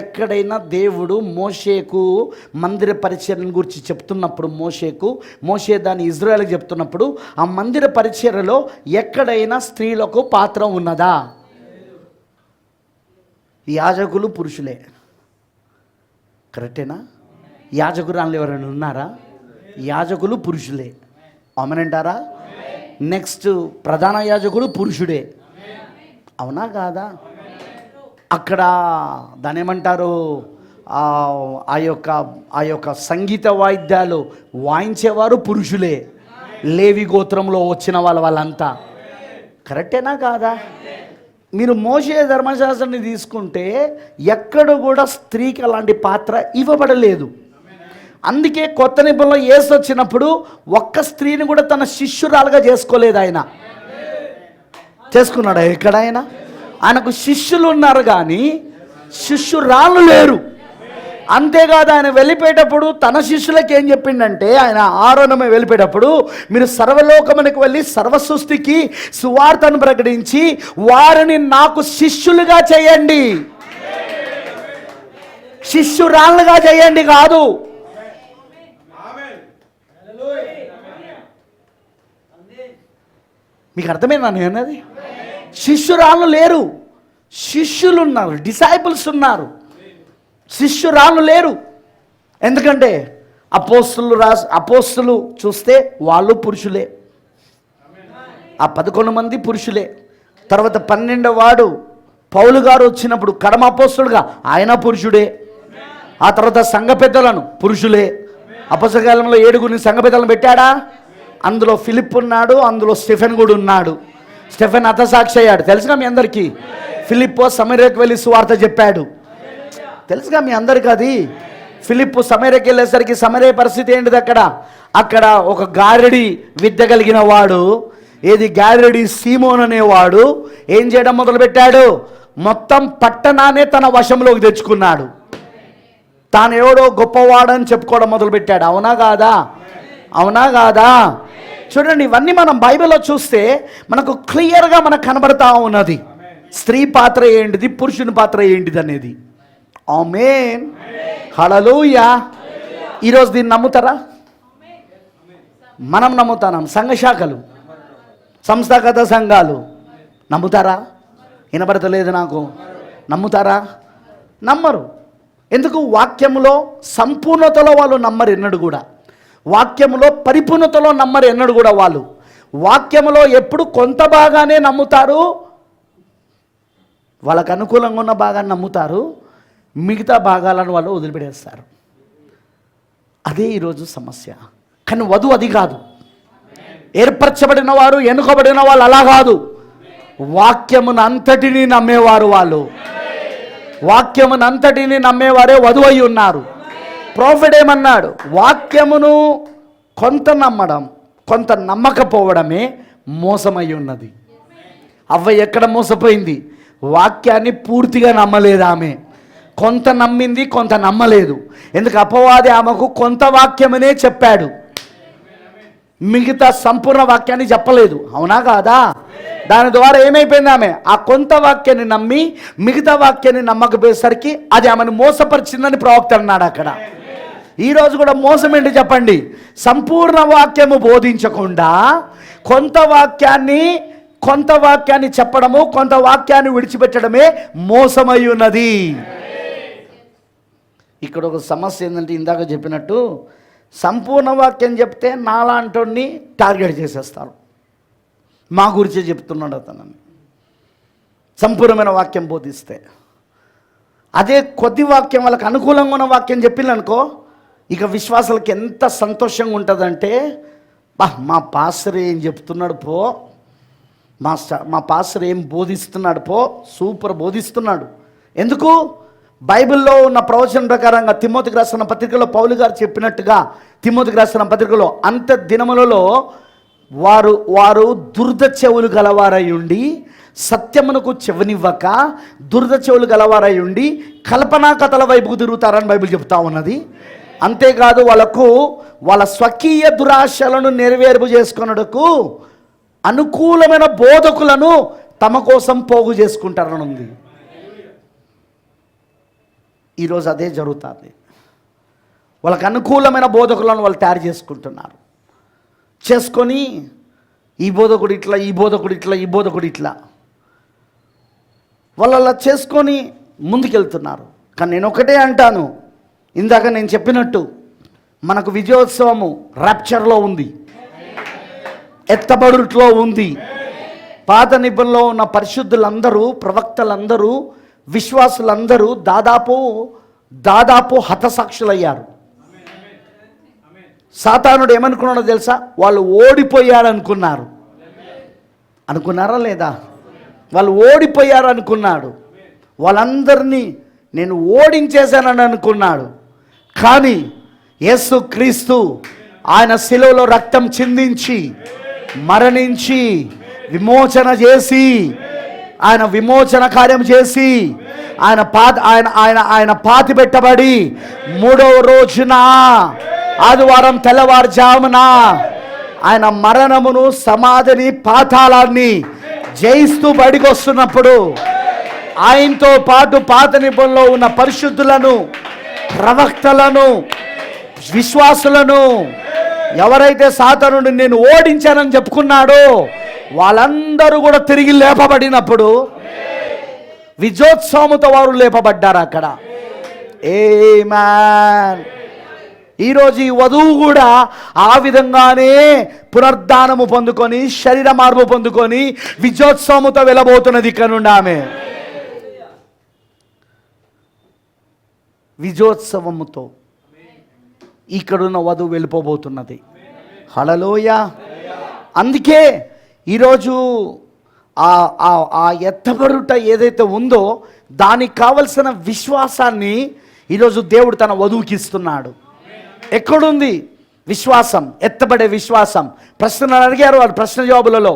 A: ఎక్కడైనా దేవుడు మోషేకు మందిర పరిచర్యను గురించి చెప్తున్నప్పుడు, మోషే దాన్ని ఇజ్రాయేల్కి చెప్తున్నప్పుడు, ఆ మందిర పరిచర్యలో ఎక్కడైనా స్త్రీలకు పాత్ర ఉన్నదా? యాజకులు పురుషులే, కరెక్టేనా? యాజకురాలు ఎవరైనా ఉన్నారా? యాజకులు పురుషులే, అవునంటారా? నెక్స్ట్ ప్రధాన యాజకుడు పురుషుడే, అవునా కాదా? అక్కడ దాని ఏమంటారు, ఆ యొక్క సంగీత వాయిద్యాలు వాయించేవారు పురుషులే, లేవి గోత్రంలో వచ్చిన వాళ్ళంతా, కరెక్టేనా కాదా? మీరు మోషే ధర్మశాస్త్రాన్ని తీసుకుంటే ఎక్కడ కూడా స్త్రీకి అలాంటి పాత్ర ఇవ్వబడలేదు. అందుకే కొత్త నిబంధనలో యేసు వచ్చినప్పుడు ఒక్క స్త్రీని కూడా తన శిష్యురాలుగా చేసుకోలేదు ఆయన. చేసుకున్నాడు ఎక్కడ? ఆయనకు శిష్యులు ఉన్నారు కానీ శిష్యురాళ్ళు లేరు. అంతేకాదు, ఆయన వెళ్ళిపోయేటప్పుడు తన శిష్యులకి ఏం చెప్పిండంటే, ఆయన ఆరోహణమే వెళ్ళిపోయేటప్పుడు, మీరు సర్వలోకమునకు వెళ్ళి సర్వసృష్టికి సువార్తను ప్రకటించి వారిని నాకు శిష్యులుగా చేయండి, శిష్యురాళ్ళుగా చేయండి కాదు. మీకు అర్థమైందా నేను అన్నది? శిష్యురాళ్ళు లేరు, శిష్యులు ఉన్నారు, డిసైపుల్స్ ఉన్నారు, శిష్యురాళ్ళు లేరు. ఎందుకంటే అపోస్తులు చూస్తే వాళ్ళు పురుషులే, ఆ 11 మంది పురుషులే. తర్వాత 12వ వాడు పౌలు గారు వచ్చినప్పుడు కడమ అపోస్తులుగా ఆయన పురుషుడే. ఆ తర్వాత సంఘ పెద్దలను పురుషులే. అపోస్తల కాలంలో 7 సంఘ పెద్దలను పెట్టాడా? అందులో ఫిలిప్ ఉన్నాడు, అందులో స్టెఫెన్ కూడా ఉన్నాడు. స్టెఫెన్ హతసాక్షి అయ్యాడు, తెలుసుగా మీ అందరికీ. ఫిలిప్పో సమరయకు వెళ్ళి సువార్త చెప్పాడు, తెలుసుగా మీ అందరికీ. అది ఫిలిప్పు సమరయకి వెళ్ళేసరికి సమరయ పరిస్థితి ఏంటిది? అక్కడ ఒక గారడి విద్య కలిగిన వాడు, ఏది గారడి సీమోన్ అనేవాడు ఏం చేయడం మొదలుపెట్టాడు? మొత్తం పట్టణాన్ని తన వశంలోకి తెచ్చుకున్నాడు. తాను ఎవడో గొప్పవాడని చెప్పుకోవడం మొదలుపెట్టాడు, అవునా కాదా? అవునా కాదా? చూడండి, ఇవన్నీ మనం బైబిల్లో చూస్తే మనకు క్లియర్గా మనకు కనబడతా ఉన్నది, స్త్రీ పాత్ర ఏంటిది, పురుషుని పాత్ర ఏంటిది అనేది. ఆమేన్, హల్లెలూయా. ఈరోజు దీన్ని నమ్ముతారా? మనం నమ్ముతాం. సంఘ శాఖలు, సంస్థాగత సంఘాలు నమ్ముతారా? వినబడతలేదు నాకు. నమ్ముతారా? నమ్మరు. ఎందుకు? వాక్యములో సంపూర్ణతలో వాళ్ళు నమ్మరు ఎన్నడు కూడా, వాక్యములో పరిపూర్ణతలో నమ్మరు ఎన్నడు కూడా. వాళ్ళు వాక్యములో ఎప్పుడు కొంత భాగానే నమ్ముతారు, వాళ్ళకు అనుకూలంగా ఉన్న భాగాన్ని నమ్ముతారు, మిగతా భాగాలను వాళ్ళు వదిలిపెట్టేస్తారు. అదే ఈరోజు సమస్య. కానీ వధువు అది కాదు. ఏర్పరచబడిన వారు, ఎన్నుకోబడిన వాళ్ళు అలా కాదు. వాక్యమును అంతటినీ నమ్మేవారు వాళ్ళు. వాక్యమును అంతటినీ నమ్మేవారే వధువు అయి ఉన్నారు. ప్రొఫెట్ ఏమన్నాడు? వాక్యమును కొంత నమ్మడం, కొంత నమ్మకపోవడమే మోసమై ఉన్నది. అవ్వ ఎక్కడ మోసపోయింది? వాక్యాన్ని పూర్తిగా నమ్మలేదు ఆమె. కొంత నమ్మింది, కొంత నమ్మలేదు. ఎందుకు? అపవాది ఆమెకు కొంత వాక్యమనే చెప్పాడు, మిగతా సంపూర్ణ వాక్యాన్ని చెప్పలేదు, అవునా కాదా? దాని ద్వారా ఏమైపోయింది? ఆమె ఆ కొంత వాక్యాన్ని నమ్మి మిగతా వాక్యాన్ని నమ్మకపోయేసరికి అది ఆమెను మోసపరిచిందని ప్రవక్త అన్నాడు అక్కడ. ఈరోజు కూడా మోసం ఏంటి చెప్పండి? సంపూర్ణ వాక్యము బోధించకుండా కొంత వాక్యాన్ని చెప్పడము, కొంత వాక్యాన్ని విడిచిపెట్టడమే మోసమై ఉన్నది. ఇక్కడ ఒక సమస్య ఏంటంటే, ఇందాక చెప్పినట్టు సంపూర్ణ వాక్యం చెప్తే నాలాంటోని టార్గెట్ చేసేస్తారు. మా గురించే చెప్తున్నాడు అతనని సంపూర్ణమైన వాక్యం బోధిస్తే. అదే కొద్ది వాక్యం, వాళ్ళకి అనుకూలంగా ఉన్న వాక్యం చెప్పిందనుకో, ఇక విశ్వాసాలకి ఎంత సంతోషంగా ఉంటుందంటే, మా పాస్టర్ ఏం చెప్తున్నాడు పో, మా పాస్టర్ ఏం బోధిస్తున్నాడు పో, సూపర్ బోధిస్తున్నాడు, ఎందుకు? బైబిల్లో ఉన్న ప్రవచన ప్రకారంగా తిమోతికి రాసిన పత్రికలో పౌలు గారు చెప్పినట్టుగా, తిమోతికి రాసిన పత్రికలో అంత దినములలో వారు దుర్ద చెవులు గలవారై ఉండి, సత్యమునకు చెవినివ్వక దుర్ద చెవులు గలవారై ఉండి కల్పనా కథల వైపుకు తిరుగుతారని బైబిల్ చెప్తా ఉన్నది. అంతేకాదు వాళ్ళ స్వకీయ దురాశలను నెరవేర్పు చేసుకొనుటకు అనుకూలమైన బోధకులను తమ కోసం పోగు చేసుకుంటారని ఉంది. ఈరోజు అదే జరుగుతుంది. వాళ్ళకు అనుకూలమైన బోధకులను వాళ్ళు తయారు చేసుకుంటున్నారు. చేసుకొని ఈ బోధకుడు ఇట్లా, ఈ బోధకుడు ఇట్లా, ఈ బోధకుడు ఇట్లా, వాళ్ళు అలా చేసుకొని ముందుకెళ్తున్నారు. కానీ నేను ఒకటే అంటాను, ఇందాక నేను చెప్పినట్టు మనకు విజయోత్సవము ర్యాప్చర్లో ఉంది, ఎత్తబడుట్లో ఉంది. పాత నిబంధనలో ఉన్న పరిశుద్ధులందరూ, ప్రవక్తలందరూ, విశ్వాసులందరూ దాదాపు హతసాక్షులయ్యారు. సాతానుడు ఏమనుకున్నాడో తెలుసా? వాళ్ళు ఓడిపోయారు అనుకున్నారు. అనుకున్నారా లేదా? వాళ్ళు ఓడిపోయారు అనుకున్నాడు. వాళ్ళందరినీ నేను ఓడించేశానని అనుకున్నాడు. కానీ యేసు క్రీస్తు ఆయన శిలువలో రక్తం చిందించి మరణించి విమోచన చేసి, ఆయన విమోచన కార్యం చేసి, ఆయన పాతి పెట్టబడి 3వ రోజున ఆదివారం తెల్లవారుజామున ఆయన మరణమును, సమాధిని, పాతాళాన్ని జయిస్తూ బయటికి వస్తున్నప్పుడు ఆయనతో పాటు పాత నిబంధనలో ఉన్న పరిశుద్ధులను, ప్రవక్తలను, విశ్వాసులను, ఎవరైతే సాతానుడిని నేను ఓడించానని చెప్పుకున్నాడో వాళ్ళందరూ కూడా తిరిగి లేపబడినప్పుడు విజయోత్సవముతో వారు లేపబడ్డారు అక్కడ. ఆమేన్. ఈరోజు ఈ వధువు కూడా ఆ విధంగానే పునరుద్ధానము పొందుకొని, శరీర మార్పు పొందుకొని విజయోత్సవముతో వెళ్ళబోతున్నది. ఇక్కడ నుండి ఆమె విజయోత్సవముతో ఇక్కడున్న వధువు వెళ్ళిపోబోతున్నది. హల్లెలూయా. అందుకే ఈరోజు ఆ ఎత్తబడుట ఏదైతే ఉందో దానికి కావలసిన విశ్వాసాన్ని ఈరోజు దేవుడు తన వధువుకి ఇస్తున్నాడు. ఎక్కడుంది విశ్వాసం? ఎత్తబడే విశ్వాసం. ప్రశ్నలు అడిగారు వాళ్ళు ప్రశ్న జవాబులలో,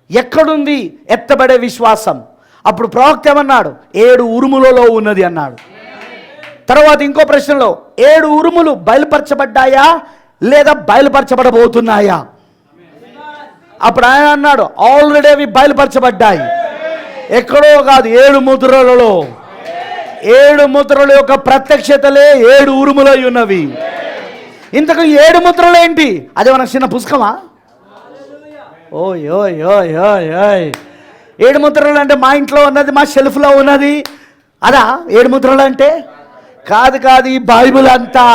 A: ఎక్కడుంది ఎత్తబడే విశ్వాసం? అప్పుడు ప్రవక్త ఏమన్నాడు? 7 ఉరుములలో ఉన్నది అన్నాడు. తర్వాత ఇంకో ప్రశ్నలో 7 ఉరుములు బయలుపరచబడ్డాయా లేదా బయలుపరచబడబోతున్నాయా? అప్పుడు ఆయన అన్నాడు, ఆల్రెడీ అవి బయలుపరచబడ్డాయి. ఎక్కడో కాదు, 7 ముద్రలలో. 7 ముద్రల యొక్క ప్రత్యక్షతలే 7 ఉరుములై ఉన్నవి. ఇంతకు 7 ముద్రలు ఏంటి? అది మన చిన్న పుస్తకమా? ఓయ్ ఓయ్ ఓయ్ ఓయ్ ఓయ్ 7 ముద్రలు అంటే మా ఇంట్లో ఉన్నది, మా షెల్ఫ్లో ఉన్నది అదా 7 ముద్రలు అంటే? కాదు కాదు, ఈ బైబిల్ అంతా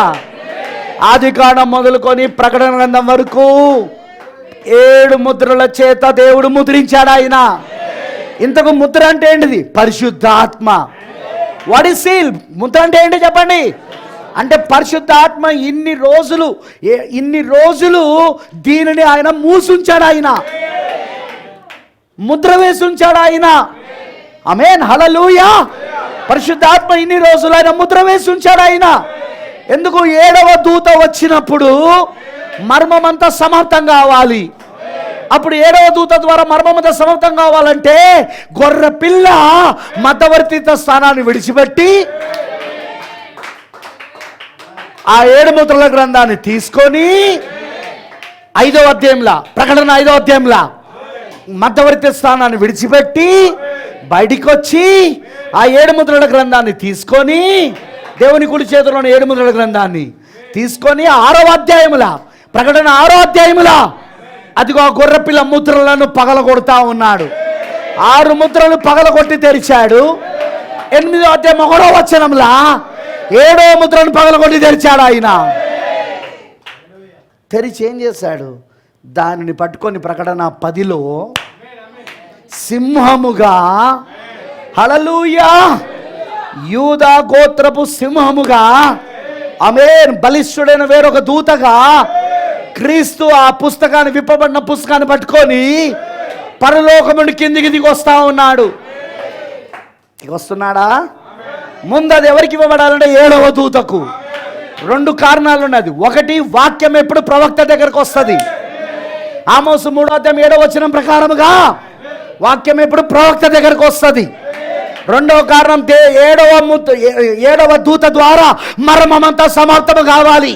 A: ఆదికాండం మొదలుకొని ప్రకటన గ్రంథం వరకు 7 ముద్రల చేత దేవుడు ముద్రించాడు ఆయన. ఇంతకు ముద్ర అంటే ఏంటిది? పరిశుద్ధాత్మ. What is seal? ముద్ర అంటే ఏంటి చెప్పండి? అంటే పరిశుద్ధాత్మ ఇన్ని రోజులు దీనిని ఆయన మూసుంచాడు, ఆయన ముద్ర వేసి ఉంచాడు ఆయన. ఆమేన్, హల్లెలూయా. పరిశుద్ధాత్మ ఇన్ని రోజులు ఆయన ముద్ర వేసి ఉంచాడు ఆయన. ఎందుకు? 7వ దూత వచ్చినప్పుడు మర్మమంతా సమాప్తం కావాలి. అప్పుడు 7వ దూత ద్వారా మర్మమంతా సమాప్తం కావాలంటే గొర్రె పిల్ల మధ్యవర్తిత్వ స్థానాన్ని విడిచిపెట్టి ఆ 7 ముద్రల గ్రంథాన్ని తీసుకొని 5వ అధ్యాయంలో, ప్రకటన 5వ అధ్యాయంలో మధ్యవర్తి స్థానాన్ని విడిచిపెట్టి బయటికి వచ్చి ఆ 7 ముద్రల గ్రంథాన్ని తీసుకొని, దేవుని కుడి చేతిలోని 7 ముద్రల గ్రంథాన్ని తీసుకొని 6వ అధ్యాయముల, ప్రకటన 6వ అధ్యాయముల అదిగో ఆ గొర్రెపిల్ల ముద్రలను పగలగొడతా ఉన్నాడు. 6 ముద్రలు పగలగొట్టి తెరిచాడు. 8వ అధ్యాయం 1వ వచనంలా 7వ ముద్రను పగలగొట్టి తెరిచాడు ఆయన. తెరిచి ఏం చేశాడు? దానిని పట్టుకొని ప్రకటన 10లో సింహముగా, హల్లెలూయా, యూదా గోత్రపు సింహముగా, ఆమేన్, బలిష్ఠుడైన వేరొక దూతగా క్రీస్తు ఆ పుస్తకాన్ని, విప్పబడిన పుస్తకాన్ని పట్టుకొని పరలోకం నుండి కిందికి దిగి వస్తా ఉన్నాడు. వస్తున్నాడా? ముందు అది ఎవరికి ఇవ్వబడాలంటే 7వ దూతకు. 2 కారణాలు ఉన్నది. ఒకటి, వాక్యం ఎప్పుడు ప్రవక్త దగ్గరకు వస్తుంది. ఆమోసు 3:7 ప్రకారముగా వాక్యం ఎప్పుడు ప్రవక్త దగ్గరకు వస్తుంది. రెండవ కారణం, 7వ దూత ద్వారా మర్మమంతా సమాప్తము కావాలి.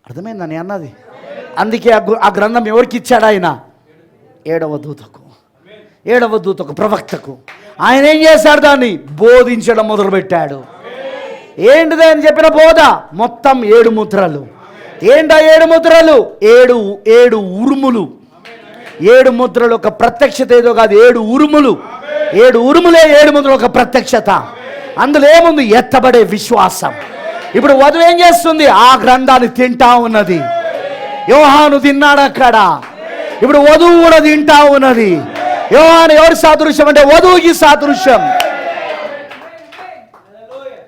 A: అర్థమైందని అన్నది. అందుకే ఆ గ్రంథం ఎవరికి ఇచ్చాడు ఆయన? 7వ దూతకు. 7వ దూతకు, ప్రవక్తకు. ఆయన ఏం చేశాడు? దాన్ని బోధించడం మొదలుపెట్టాడు. ఏంటిది అని చెప్పిన బోధ? మొత్తం 7 ముద్రలు. ఏంటా 7 ముద్రలు? 7 ఉరుములు. 7 ముద్రలు ఒక ప్రత్యక్షత ఏదో కాదు, 7 ఉరుములు. 7 ఉరుములే 7 ముద్రలు ఒక ప్రత్యక్షత. అందులో ఏముంది? ఎత్తబడే విశ్వాసం. ఇప్పుడు వధువు ఏం చేస్తుంది? ఆ గ్రంథాన్ని తింటా ఉన్నది. యోహాను తిన్నాడు అక్కడ. ఇప్పుడు వధువు కూడా తింటా ఉన్నది. యోహాను ఎవరి సాదృశ్యం అంటే వధువుకి సాదృశ్యం.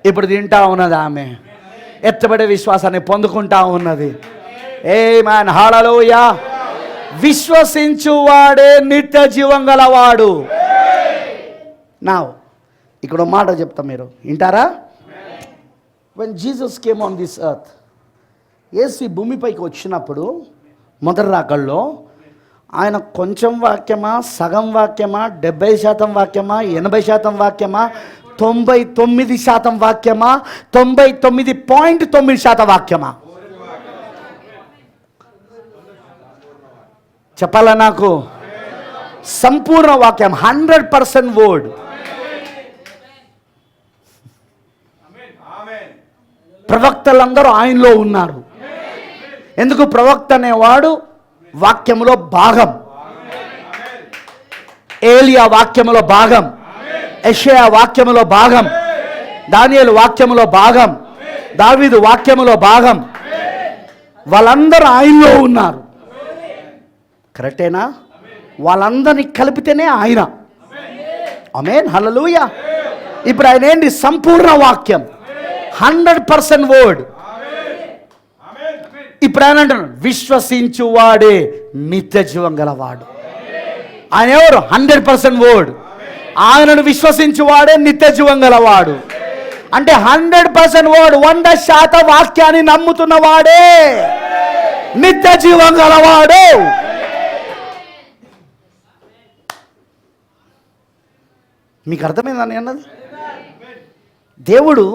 A: ఇప్పుడు తింటా ఉన్నది ఆమె. ఎత్తబడే విశ్వాసాన్ని పొందుకుంటా ఉన్నది. ఆమేన్, హల్లెలూయా. విశ్వసించువాడే నిత్య జీవం గలవాడు. నా ఇక్కడ మాట చెప్తా, మీరు వింటారా? when Jesus came on this earth, యేసు ఈ భూమిపైకి వచ్చినప్పుడు మొదటి రాకల్లో ఆయన కొంచెం వాక్యమా, సగం వాక్యమా, 70% వాక్యమా, 80% వాక్యమా, 99% వాక్యమా, 99.9% వాక్యమా? చెప్పాలా నాకు? సంపూర్ణ వాక్యం, 100% వర్డ్. ప్రవక్తలందరూ ఆయనలో ఉన్నారు. ఎందుకు? ప్రవక్త అనేవాడు వాక్యములో భాగం. ఏలియా వాక్యములో భాగం, యెషయా వాక్యములో భాగం, దానియేలు వాక్యములో భాగం, దావీదు వాక్యములో భాగం. వాళ్ళందరూ ఆయనలో ఉన్నారు. కరెక్టేనా? వాళ్ళందరినీ కలిపితేనే ఆయన. ఆమేన్, హల్లెలూయా. ఇప్పుడు ఆయన ఏంటి? సంపూర్ణ వాక్యం, 100% వర్డ్. ఇప్పుడు ఆయన అంటున్నాడు, విశ్వసించువాడే నిత్య జీవం గలవాడు. ఆయన ఎవరు? 100% వర్డ్. ఆయనను విశ్వసించువాడే నిత్య జీవం గలవాడు. అంటే 100% వర్డ్, 100% వాక్యాన్ని నమ్ముతున్నవాడే నిత్య జీవం గలవాడు. మీకు అర్థమైందని అన్నది? దేవుడు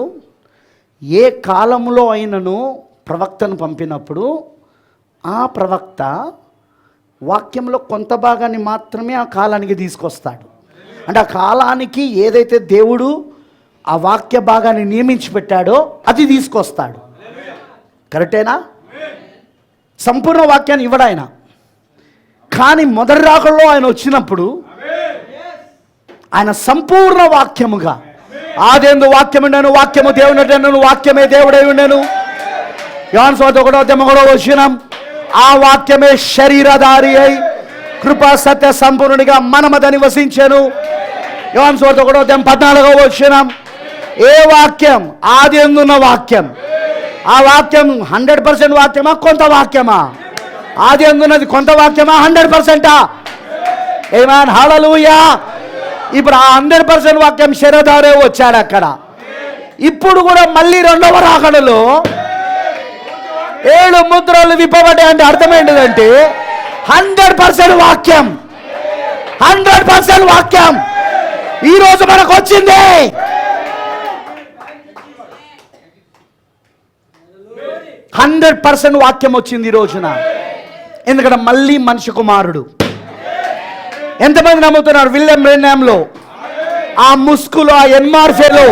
A: ఏ కాలంలో అయినను ప్రవక్తను పంపినప్పుడు ఆ ప్రవక్త వాక్యంలో కొంత భాగాన్ని మాత్రమే ఆ కాలానికి తీసుకొస్తాడు. అంటే ఆ కాలానికి ఏదైతే దేవుడు ఆ వాక్య భాగాన్ని నియమించి పెట్టాడో అది తీసుకొస్తాడు. కరెక్టేనా? సంపూర్ణ వాక్యాన్ని ఇవ్వడు ఆయన. కానీ మొదటి రాకల్లో ఆయన వచ్చినప్పుడు ఆయన సంపూర్ణ వాక్యముగా, ఆదియందు వాక్యము ఉండెను, వాక్యము దేవుని ఉండెను, వాక్యమే దేవుడై ఉండెను. యోహాను సువార్త 1:3 ఆ వాక్యమే శరీరధారి అయి కృపా సత్య సంపూర్ణునిగా మన మధ్య నివసించెను. యోహాను సువార్త 1:14 ఏ వాక్యం? ఆదియందు ఉన్న వాక్యం. ఆ వాక్యం 100% వాక్యమా, కొంత వాక్యమా? ఆదియందు ఉన్నది కొంత వాక్యమా, 100%? ఆమేన్, హల్లెలూయా. ఇప్పుడు ఆ 100% వాక్యం శరీరధారే వచ్చాడు అక్కడ. ఇప్పుడు కూడా మళ్ళీ రెండవ రాకడలో 7 ముద్రలు విప్పబడ్డాయి. అంటే అర్థం ఏంటిదంటే 100% వాక్యం, 100% వాక్యం ఈరోజు మనకు వచ్చింది. హండ్రెడ్ 100% వాక్యం వచ్చింది ఈ రోజున. ఎందుకంటే మళ్ళీ మనిషి కుమారుడు. ఎంతమంది నమ్ముతున్నారు? విలియం బ్రెన్హామ్లో, ఆ ముస్కులో, ఆ ఎన్మార్ఫేలో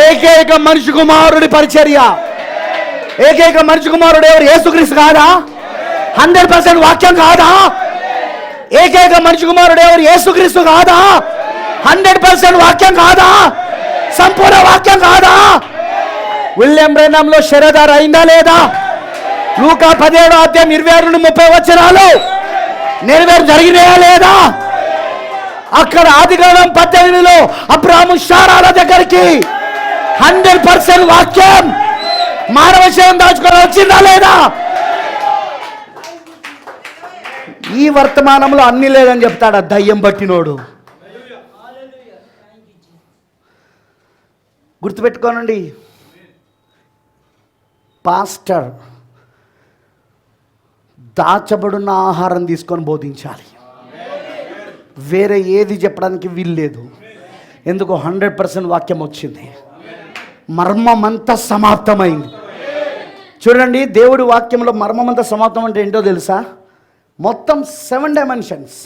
A: ఏకైక మనిషి కుమారుడి పరిచర్య. ఏకైక మనిషి కుమారుడు ఎవరు? యేసుక్రీస్తు కాదా? 100% వాక్యం కాదా? ఏకైక మనిషి కుమారుడు ఎవరు? యేసుక్రీస్తు కాదా? 100% వాక్యం కాదా? సంపూర్ణ వాక్యం కాదా? విలియం బ్రెన్హామ్లో శరీరధారి అయిందా లేదా? లూకా 17:26-30 నెరవేరు జరిగినాయా లేదా? అక్కడ ఆదికాండం 18లో అబ్రాహాము శారాల దగ్గరికి 100% వాక్యం మానవ శరీరం దాచుకొని వచ్చిందా లేదా? ఈ వర్తమానంలో అన్ని లేదని చెప్తాడు ఆ దయ్యం పట్టినోడు. గుర్తుపెట్టుకోనండి, పాస్టర్ దాచబడున్న ఆహారం తీసుకొని బోధించాలి. వేరే ఏది చెప్పడానికి వీల్లేదు. ఎందుకు? 100% వాక్యం వచ్చింది, మర్మమంతా సమాప్తమైంది. చూడండి, దేవుడి వాక్యంలో మర్మమంతా సమాప్తం అంటే ఏంటో తెలుసా? మొత్తం 7 డైమెన్షన్స్,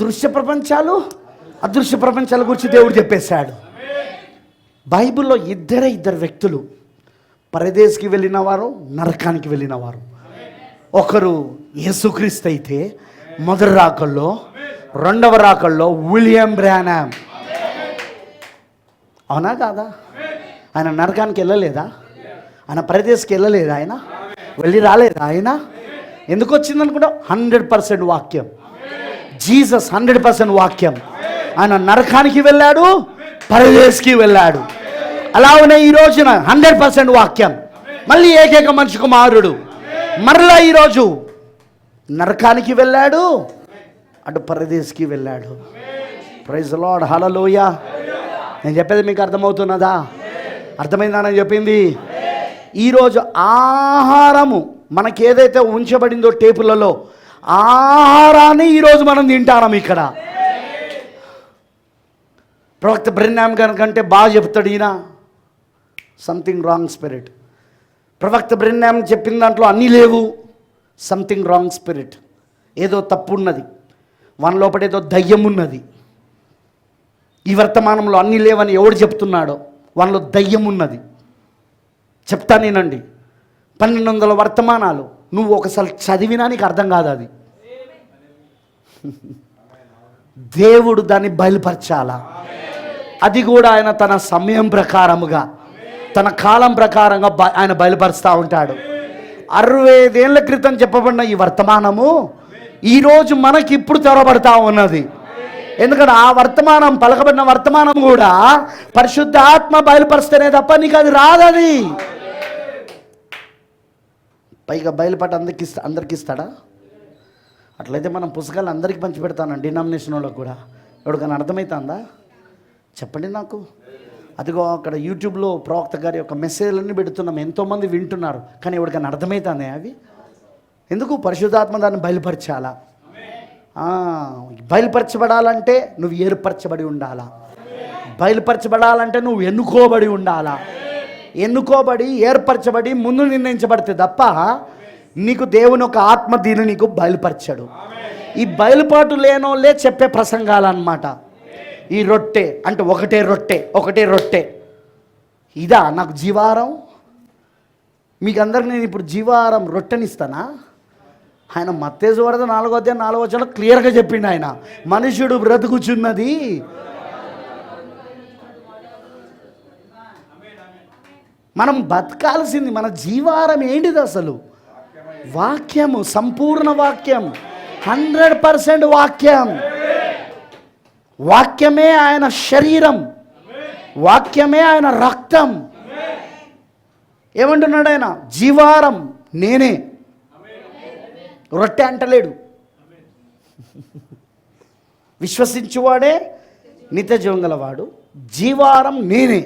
A: దృశ్య ప్రపంచాలు, అదృశ్య ప్రపంచాల గురించి దేవుడు చెప్పేశాడు. బైబిల్లో ఇద్దరు వ్యక్తులు పరదేశికి వెళ్ళిన వారు, నరకానికి వెళ్ళిన వారు. ఒకరు యేసుక్రీస్తు అయితే మొదటి రాకల్లో, రెండవ రాకల్లో విలియం బ్రానమ్. అవునా కాదా? ఆయన నరకానికి వెళ్ళలేదా? ఆయన పరదేశికి వెళ్ళలేదా? ఆయన వెళ్ళి రాలేదా? ఆయన ఎందుకు వచ్చింది అనుకుంటా? 100% వాక్యం. జీసస్ 100% వాక్యం. ఆయన నరకానికి వెళ్ళాడు, పరదేశికి వెళ్ళాడు. అలానే ఈ రోజున 100% వాక్యం. మళ్ళీ ఏకైక మనిషి కుమారుడు మరలా ఈరోజు నరకానికి వెళ్ళాడు, అటు పరదేశికి వెళ్ళాడు. ప్రైజ్ లార్డ్, హల్లెలూయా. నేను చెప్పేది మీకు అర్థమవుతున్నదా? అర్థమైందా నేను చెప్పింది? ఈరోజు ఆహారము మనకి ఏదైతే ఉంచబడిందో టేపులలో, ఆహారాన్ని ఈరోజు మనం తింటాం. ఇక్కడ ప్రవక్త బ్రెన్హామ్ గారి కంటే బాగా చెప్తాడు ఈయన. Something wrong spirit. ప్రవక్త బ్రెన్హామ్ చెప్పిన దాంట్లో అన్నీ లేవు. సంథింగ్ రాంగ్ స్పిరిట్, ఏదో తప్పు ఉన్నది, మన లోపల ఏదో దయ్యం ఉన్నది. ఈ వర్తమానంలో అన్నీ లేవని ఎవడు చెప్తున్నాడో వాళ్ళలో దయ్యం ఉన్నది. చెప్తా నేనండి, 1200 వర్తమానాలు నువ్వు ఒకసారి చదివినా నీకు అర్థం కాదు. అది దేవుడు దాన్ని బయలుపరచాలా. అది కూడా ఆయన తన సమయం ప్రకారముగా, తన కాలం ప్రకారంగా ఆయన బయలుపరుస్తూ ఉంటాడు. 65 ఏళ్ల క్రితం చెప్పబడిన ఈ వర్తమానము ఈరోజు మనకి ఇప్పుడు తెరవబడతా ఉన్నది. ఎందుకంటే ఆ వర్తమానం, పలకబడిన వర్తమానం కూడా పరిశుద్ధ ఆత్మ బయలుపరిస్తేనే తప్ప నీకు అది రాదది. పైగా బయలుపట అందరికి ఇస్తాడా? అట్లయితే మనం పుస్తకాలు అందరికీ పంచి పెడతానండి, డినామినేషన్ వాళ్ళకు కూడా. ఎవరికైనా అర్థమవుతుందా చెప్పండి నాకు. అదిగో అక్కడ యూట్యూబ్లో ప్రవక్త గారి యొక్క మెసేజ్లన్నీ పెడుతున్నాం, ఎంతోమంది వింటున్నారు, కానీ ఎవరికైనా అర్థమవుతుంది అవి? ఎందుకు? పరిశుద్ధాత్మ దాన్ని బయలుపరచాలా. బయలుపరచబడాలంటే నువ్వు ఏర్పరచబడి ఉండాలా. బయలుపరచబడాలంటే నువ్వు ఎన్నుకోబడి ఉండాలా. ఎన్నుకోబడి ఏర్పరచబడి ముందు నిర్ణయించబడితే తప్ప నీకు దేవుని ఒక ఆత్మ దీన్ని నీకు బయలుపరచడు. ఈ బయలుపాటు లేనోళ్ళే చెప్పే ప్రసంగాలన్నమాట. ఈ రొట్టె అంటే ఒకటే రొట్టె ఇదా నాకు జీవారం? మీకు అందరికి నేను ఇప్పుడు జీవారం రొట్టెనిస్తానా? ఆయన మత్తయి వార్త 4వ అధ్యాయం 4వ వచనంలో క్లియర్గా చెప్పిండు. ఆయన మనుషుడు బ్రతుకుచున్నది మనం బతకాల్సింది, మన జీవారం ఏంటిది అసలు? వాక్యము, సంపూర్ణ వాక్యం, 100% వాక్యం. వాక్యమే ఆయన శరీరం, వాక్యమే ఆయన రక్తం. ఏమంటున్నాడు ఆయన? జీవారం నేనే. రొట్టె అంటలేడు. విశ్వసించువాడే నిత్య జీవం గలవాడు, జీవారం నేనే.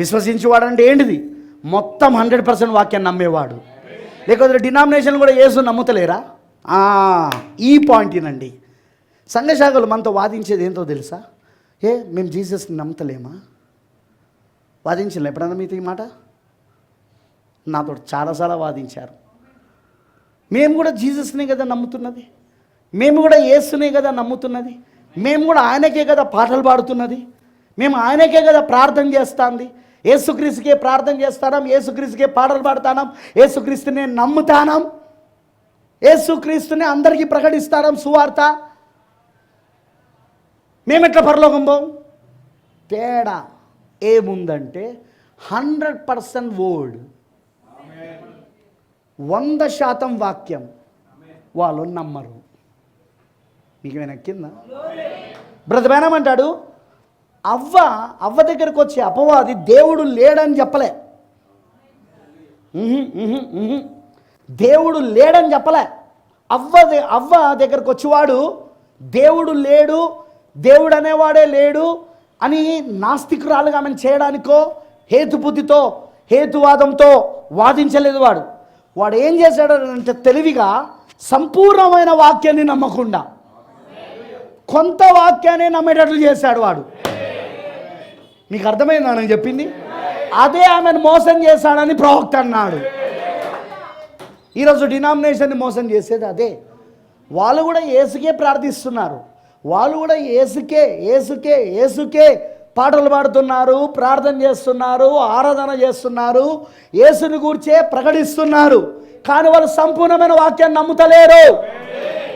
A: విశ్వసించువాడు అంటే ఏంటిది? మొత్తం 100% వాక్యాన్ని నమ్మేవాడు. లేకపోతే డినామినేషన్ కూడా యేసు నమ్ముతలేరా? ఈ పాయింట్నండి. సంఘశాఖలు మనతో వాదించేది ఏంటో తెలుసా? మేము జీసస్ని నమ్ముతలేమా? వాదించలే ఎప్పుడన్నా మీతో ఈ మాట? నాతో చాలాసార్లు వాదించారు. మేము కూడా జీసస్నే కదా నమ్ముతున్నది, మేము కూడా యేసునే కదా నమ్ముతున్నది, మేము కూడా ఆయనకే కదా పాటలు పాడుతున్నది, మేము ఆయనకే కదా ప్రార్థన చేస్తాంది, యేసుక్రీస్తుకే ప్రార్థన చేస్తాం, యేసుక్రీస్తుకే పాటలు పాడుతాం, యేసుక్రీస్తునే నమ్ముతాం, యేసుక్రీస్తునే అందరికీ ప్రకటిస్తాం సువార్త. మేమెట్లా పరలోకం పోం? తేడా ఏముందంటే 100% వర్డ్, 100% వాక్యం. వాళ్ళు నమ్మరు. మీకు వెనక్కిందా? బ్రదర్ బేనమంటాడు, అవ్వ దగ్గరకు వచ్చే అపవాది దేవుడు లేడని చెప్పలే. దేవుడు లేడని చెప్పలే. అవ్వ దగ్గరకు వచ్చేవాడు దేవుడు లేడు, దేవుడు అనేవాడే లేడు అని నాస్తికురాలుగా ఆమెను చేయడానికో, హేతుబుద్ధితో హేతువాదంతో వాదించలేదు. వాడు ఏం చేశాడు అంటే తెలివిగా సంపూర్ణమైన వాక్యాన్ని నమ్మకుండా కొంత వాక్యాన్ని నమ్మేటట్లు చేశాడు వాడు. మీకు అర్థమైందా నేను చెప్పింది? అదే ఆమెను మోసం చేశాడని ప్రవక్త అన్నాడు. ఈరోజు డినామినేషన్ని మోసం చేసేది అదే. వాళ్ళు కూడా యేసుకే ప్రార్థిస్తున్నారు, వాళ్ళు కూడా యేసుకే పాటలు పాడుతున్నారు, ప్రార్థన చేస్తున్నారు, ఆరాధన చేస్తున్నారు, యేసుని గూర్చే ప్రకటిస్తున్నారు. కానీ వాళ్ళు సంపూర్ణమైన వాక్యాన్ని నమ్ముతలేరు.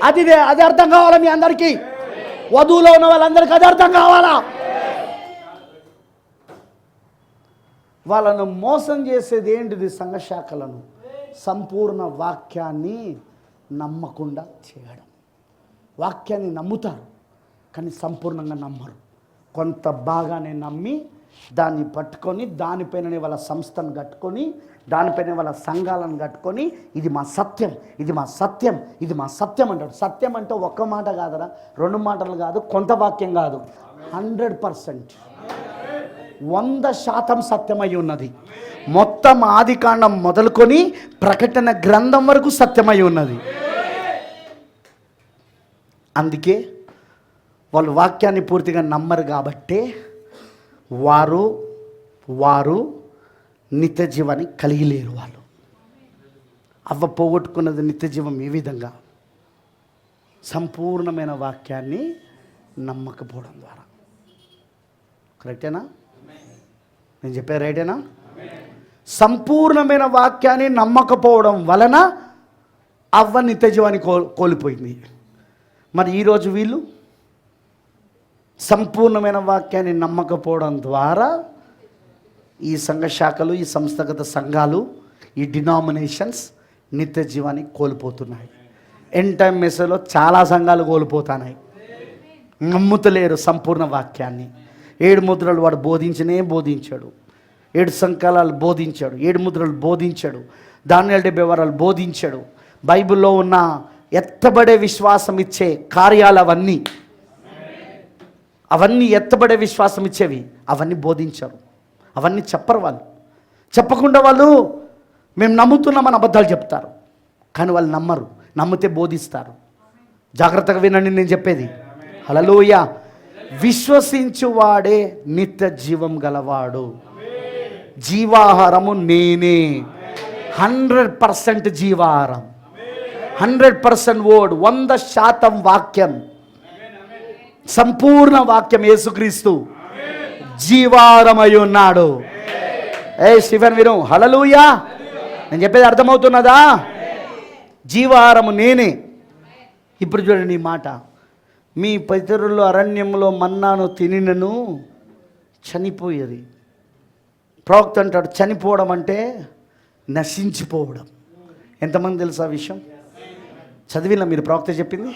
A: అది అర్థం కావాలా మీ అందరికీ? వధువులో ఉన్న వాళ్ళందరికీ అది అర్థం కావాలా? వాళ్ళను మోసం చేసేది ఏంటిది? సంఘ శాఖలను సంపూర్ణ వాక్యాన్ని నమ్మకుండా చేయడం. వాక్యాన్ని నమ్ముతారు కానీ సంపూర్ణంగా నమ్మరు. కొంత బాగానే నమ్మి దాన్ని పట్టుకొని దానిపైననే వాళ్ళ సంస్థను కట్టుకొని దానిపైన వాళ్ళ సంఘాలను కట్టుకొని ఇది మా సత్యం, ఇది మా సత్యం, ఇది మా సత్యం అంటాడు. సత్యం అంటే ఒక్క మాట కాదరా, 2 మాటలు కాదు, కొంత వాక్యం కాదు, 100%, 100% సత్యమై ఉన్నది. మొత్తం ఆదికాండం మొదలుకొని ప్రకటన గ్రంథం వరకు సత్యమై ఉన్నది. అందుకే వాళ్ళు వాక్యాన్ని పూర్తిగా నమ్మరు కాబట్టే వారు నిత్య జీవాన్ని కలిగి లేరు. వాళ్ళు అవ్వ పోగొట్టుకున్నది నిత్య జీవం ఏ విధంగా? సంపూర్ణమైన వాక్యాన్ని నమ్మకపోవడం ద్వారా. కరెక్టేనా? నేను చెప్పేది రైటేనా? సంపూర్ణమైన వాక్యాన్ని నమ్మకపోవడం వలన అవ్వ నిత్య జీవాన్ని కోల్పోయింది. మరి ఈరోజు వీళ్ళు సంపూర్ణమైన వాక్యాన్ని నమ్మకపోవడం ద్వారా ఈ సంఘ శాఖలు, ఈ సంస్థాగత సంఘాలు, ఈ డినామినేషన్స్ నిత్య జీవాన్ని కోల్పోతున్నాయి. ఎండ్ టైం మెసేజ్లో చాలా సంఘాలు కోల్పోతున్నాయి. నమ్ముతలేరు సంపూర్ణ వాక్యాన్ని. 7 ముద్రలు వాడు బోధించాడు, 7 సంకలాలు బోధించాడు, 7 ముద్రలు బోధించాడు, దానియేలు 70 వారాలు బోధించాడు. బైబిల్లో ఉన్న ఎత్తబడే విశ్వాసం ఇచ్చే కార్యాలు అవన్నీ ఎత్తబడే విశ్వాసం ఇచ్చేవి అవన్నీ బోధించారు. అవన్నీ చెప్పరు. వాళ్ళు చెప్పకుండా వాళ్ళు మేము నమ్ముతున్నామని అబద్ధాలు చెప్తారు. కానీ వాళ్ళు నమ్మరు. నమ్మితే బోధిస్తారు. జాగ్రత్తగా వినండి నేను చెప్పేది. హల్లెలూయా. విశ్వసించువాడే నిత్య జీవం గలవాడు. జీవాహారము నేనే. 100% జీవాహారం, 100% వర్డ్, 100% వాక్యం, సంపూర్ణ వాక్యం. యేసుక్రీస్తు జీవాహారమై ఉన్నాడు. స్టీఫెన్ విను. హల్లెలూయా. నేను చెప్పేది అర్థమవుతున్నదా? జీవాహారము నేనే. ఇప్పుడు చూడండి ఈ మాట. మీ పితరులు అరణ్యంలో మన్నాను తినినను చనిపోయేది. ప్రవక్త అంటాడు చనిపోవడం అంటే నశించిపోవడం. ఎంతమంది తెలుసు ఆ విషయం? చదివినా మీరు ప్రవక్త చెప్పింది?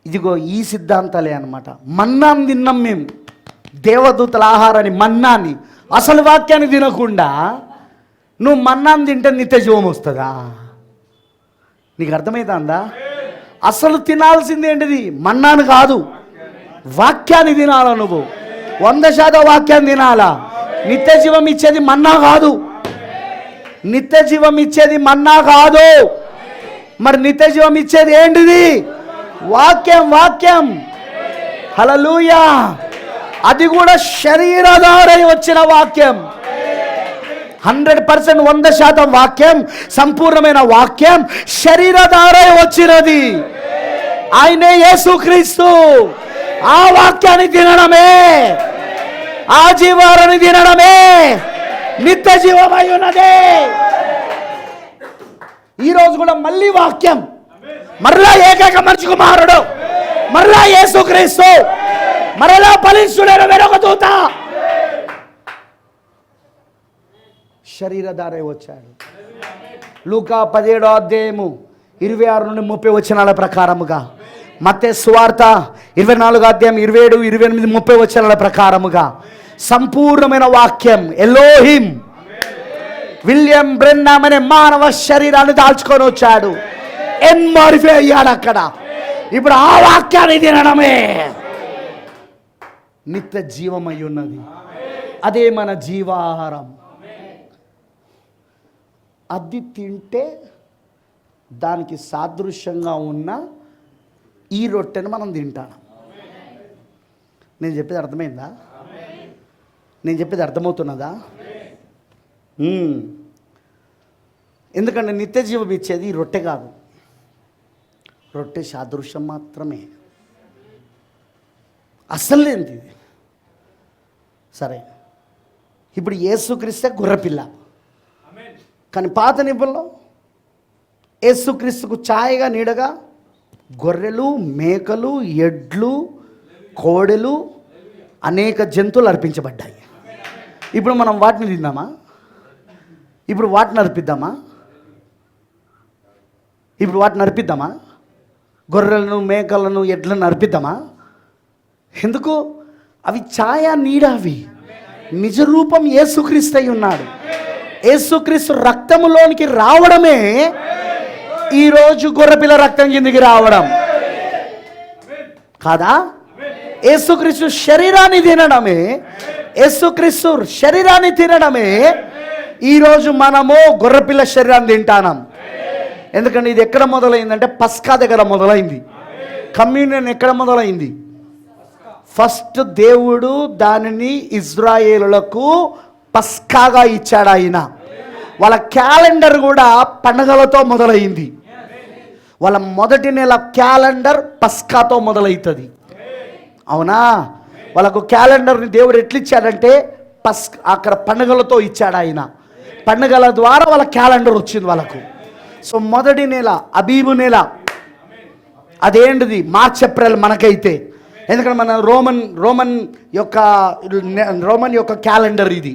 A: ఇదిగో ఈ సిద్ధాంతాలే అన్నమాట. మన్నాను తిన్నాం మేము, దేవదూతల ఆహారాన్ని, మన్నాని, అసలు వాక్యాన్ని తినకుండా నువ్వు మన్నాను తింటే నిత్య జీవం వస్తుందా? నీకు అర్థమవుతుందా? అసలు తినాల్సింది ఏంటిది? మన్నాను కాదు, వాక్యాన్ని తినాలా. నువ్వు 100% వాక్యాన్ని తినాలా. నిత్య జీవం ఇచ్చేది మన్నా కాదు. నిత్య జీవం ఇచ్చేది మన్నా కాదు. మరి నిత్య జీవం ఇచ్చేది ఏంటిది? వాక్యం. హల్లెలూయా. అది కూడా శరీరధారై వచ్చిన వాక్యం. 100%, 100% వాక్యం, సంపూర్ణమైన వాక్యం శరీరధారై వచ్చినది. ఆయనే యేసుక్రీస్తు. ఆ వాక్యాన్ని తినడమే, ఆ జీవాన్ని తినడమే నిత్య జీవమై ఉన్నది. ఈరోజు కూడా మళ్ళీ వాక్యం, మరలా ఏకైక మనిషి కుమారుడు, మరలా యేసుక్రీస్తు, మరలా బలిష్ఠుడైన వేరొక దూత శరీరధారై వచ్చాడు. లూకా 17వ అధ్యాయము 26 నుండి 30 వచనాల ప్రకారముగా, మత్తయి సువార్త 24వ అధ్యాయం 27, 28, 30 వచనాల ప్రకారముగా సంపూర్ణమైన వాక్యం ఎలోహిం విలియం బ్రెన్నామ్ అనే మానవ శరీరాన్ని దాల్చుకొని వచ్చాడు. మాడిఫై అయ్యాడు అక్కడ. ఇప్పుడు ఆ వాక్యాన్ని తినడమే నిత్య జీవమై ఉన్నది. అదే మన జీవాహారం. అది తింటే దానికి సాదృశ్యంగా ఉన్న ఈ రొట్టెను మనం తింటాను. నేను చెప్పేది అర్థమైందా? నేను చెప్పేది అర్థమవుతున్నదా? ఎందుకంటే నిత్య జీవం ఇచ్చేది ఈ రొట్టె కాదు, రొట్టె సాదృశ్యం మాత్రమే, అసలు లేనిది. సరే, ఇప్పుడు యేసుక్రీస్తే గొర్రెపిల్ల, కానీ పాత నిబంధనలో యేసుక్రీస్తుకు ఛాయగా నీడగా గొర్రెలు, మేకలు, ఎడ్లు, కోడెలు, అనేక జంతువులు అర్పించబడ్డాయి. ఇప్పుడు మనం వాటిని తిందామా? ఇప్పుడు వాటిని అర్పిద్దామా? ఇప్పుడు వాటిని అర్పిద్దామా? గొర్రెలను, మేకలను, ఎడ్లను అర్పిద్దామా? ఎందుకు? అవి ఛాయ, నీడ. అవి నిజ రూపం యేసుక్రీస్తు అయి ఉన్నాడు. యేసుక్రీస్తు రక్తములోనికి రావడమే ఈరోజు గొర్రెపిల్ల రక్తం కిందికి రావడం కాదా? యేసుక్రీస్తు శరీరాన్ని తినడమే, యేసుక్రీస్తు శరీరాన్ని తినడమే ఈరోజు మనము గొర్రెపిల్ల శరీరాన్ని తింటాం. ఎందుకంటే ఇది ఎక్కడ మొదలైందంటే పస్కా దగ్గర మొదలైంది. కమ్యూనియన్ ఎక్కడ మొదలైంది? ఫస్ట్ దేవుడు దానిని ఇజ్రాయేలులకు పస్కాగా ఇచ్చాడు ఆయన. వాళ్ళ క్యాలెండర్ కూడా పండుగలతో మొదలైంది. వాళ్ళ మొదటి నెల క్యాలెండర్ పస్కాతో మొదలవుతుంది. అవునా? వాళ్ళకు క్యాలెండర్ని దేవుడు ఎట్లిచ్చాడంటే అక్కడ పండుగలతో ఇచ్చాడు ఆయన. పండుగల ద్వారా వాళ్ళ క్యాలెండర్ వచ్చింది వాళ్ళకు. సో మొదటి నెల అబీబు నెల, అదేంటిది? మార్చ్, ఏప్రిల్ మనకైతే. ఎందుకంటే మన రోమన్ యొక్క క్యాలెండర్ ఇది,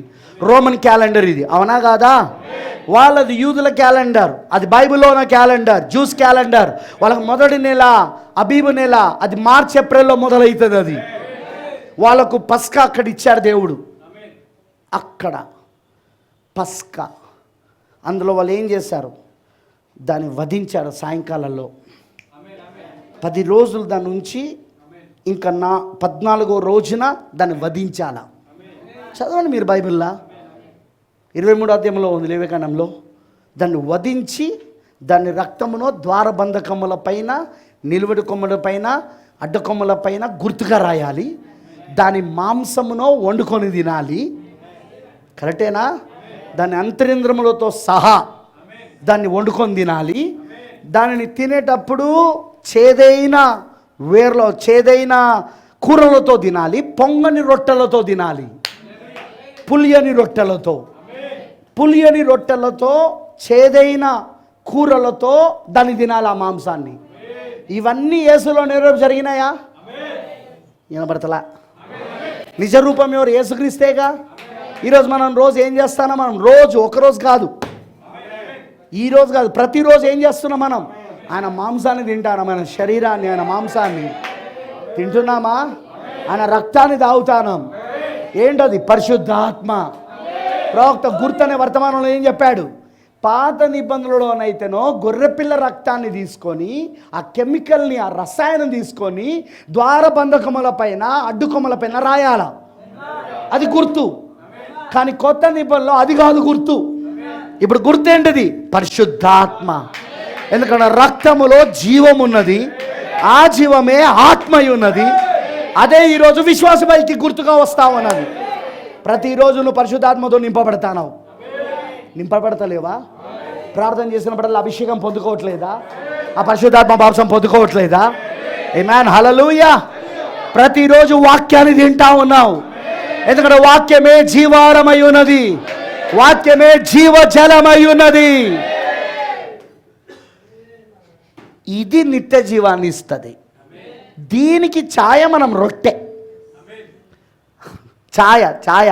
A: రోమన్ క్యాలెండర్ ఇది. అవునా కాదా? వాళ్ళది యూదుల క్యాలెండర్, అది బైబిల్లో ఉన్న క్యాలెండర్, జ్యూస్ క్యాలెండర్. వాళ్ళకి మొదటి నెల అబీబు నెల, అది మార్చ్, ఏప్రిల్లో మొదలవుతుంది. అది వాళ్ళకు పస్కా అక్కడ ఇచ్చాడు దేవుడు. అక్కడ పస్కా, అందులో వాళ్ళు ఏం చేశారు? దాన్ని వధించారు సాయంకాలంలో. 10 రోజులు దాని ఉంచి ఇంకా 14వ రోజున దాన్ని వధించాల. చదవండి మీరు బైబిల్లో, 23వ అధ్యాయంలో ఉంది, లేవికాండంలో. దాన్ని వధించి దాని రక్తమును ద్వారబంధకముల పైన, నిలువడి కొమ్మల పైన, అడ్డకొమ్మల పైన గుర్తుగా రాయాలి. దాని మాంసమును వండుకొని తినాలి. కరెక్టేనా? దాని అంతరింద్రములతో సహా దాన్ని వండుకొని తినాలి. దానిని తినేటప్పుడు చేదైన కూరలతో తినాలి, పొంగని రొట్టెలతో తినాలి, పులియని రొట్టెలతో చేదైన కూరలతో దాన్ని తినాలి, ఆ మాంసాన్ని. ఇవన్నీ యేసులో నెరవేర్పు జరిగినాయా? వినబడతలా? నిజ రూపం ఎవరు? యేసుక్రీస్తేగా. ఈరోజు మనం రోజు ఏం చేస్తానో, మనం రోజు ఒకరోజు కాదు, ఈరోజు కాదు, ప్రతిరోజు ఏం చేస్తున్నాం? మనం ఆయన మాంసాన్ని తింటాను, మన శరీరాన్ని, ఆయన మాంసాన్ని తింటున్నామా? ఆయన రక్తాన్ని తాగుతాం. ఏంటది? పరిశుద్ధాత్మ. ప్రవక్త గుర్తు అనే వర్తమానంలో ఏం చెప్పాడు? పాత నిబంధనలోనైతేనో గొర్రెపిల్ల రక్తాన్ని తీసుకొని, ఆ కెమికల్ని, ఆ రసాయనం తీసుకొని ద్వారబంధకముల పైన, అడ్డుకొమ్మల పైన రాయాల. అది గుర్తు. కానీ కొత్త నిబంధనలో అది కాదు గుర్తు. ఇప్పుడు గుర్తు ఏంటిది? పరిశుద్ధాత్మ. ఎందుకంటే రక్తములో జీవం ఉన్నది, ఆ జీవమే ఆత్మ ఉన్నది. అదే ఈరోజు విశ్వాస బలికి గుర్తుగా వస్తా ఉన్నది. ప్రతిరోజు నువ్వు పరిశుద్ధాత్మతో నింపబడతావు. నింపబడతలేవా? ప్రార్థన చేసినప్పుడల్లా అభిషేకం పొందుకోవట్లేదా? ఆ పరిశుద్ధాత్మ భావం పొందుకోవట్లేదా? ఆమేన్, హల్లెలూయా. ప్రతిరోజు వాక్యాన్ని తింటా ఉన్నావు. ఎందుకంటే వాక్యమే జీవారమై ఉన్నది, వాక్యమే జీవజలమై ఉన్నది. ఇది నిత్య జీవాన్ని ఇస్తుంది. దీనికి ఛాయ మనం రొట్టె. ఛాయ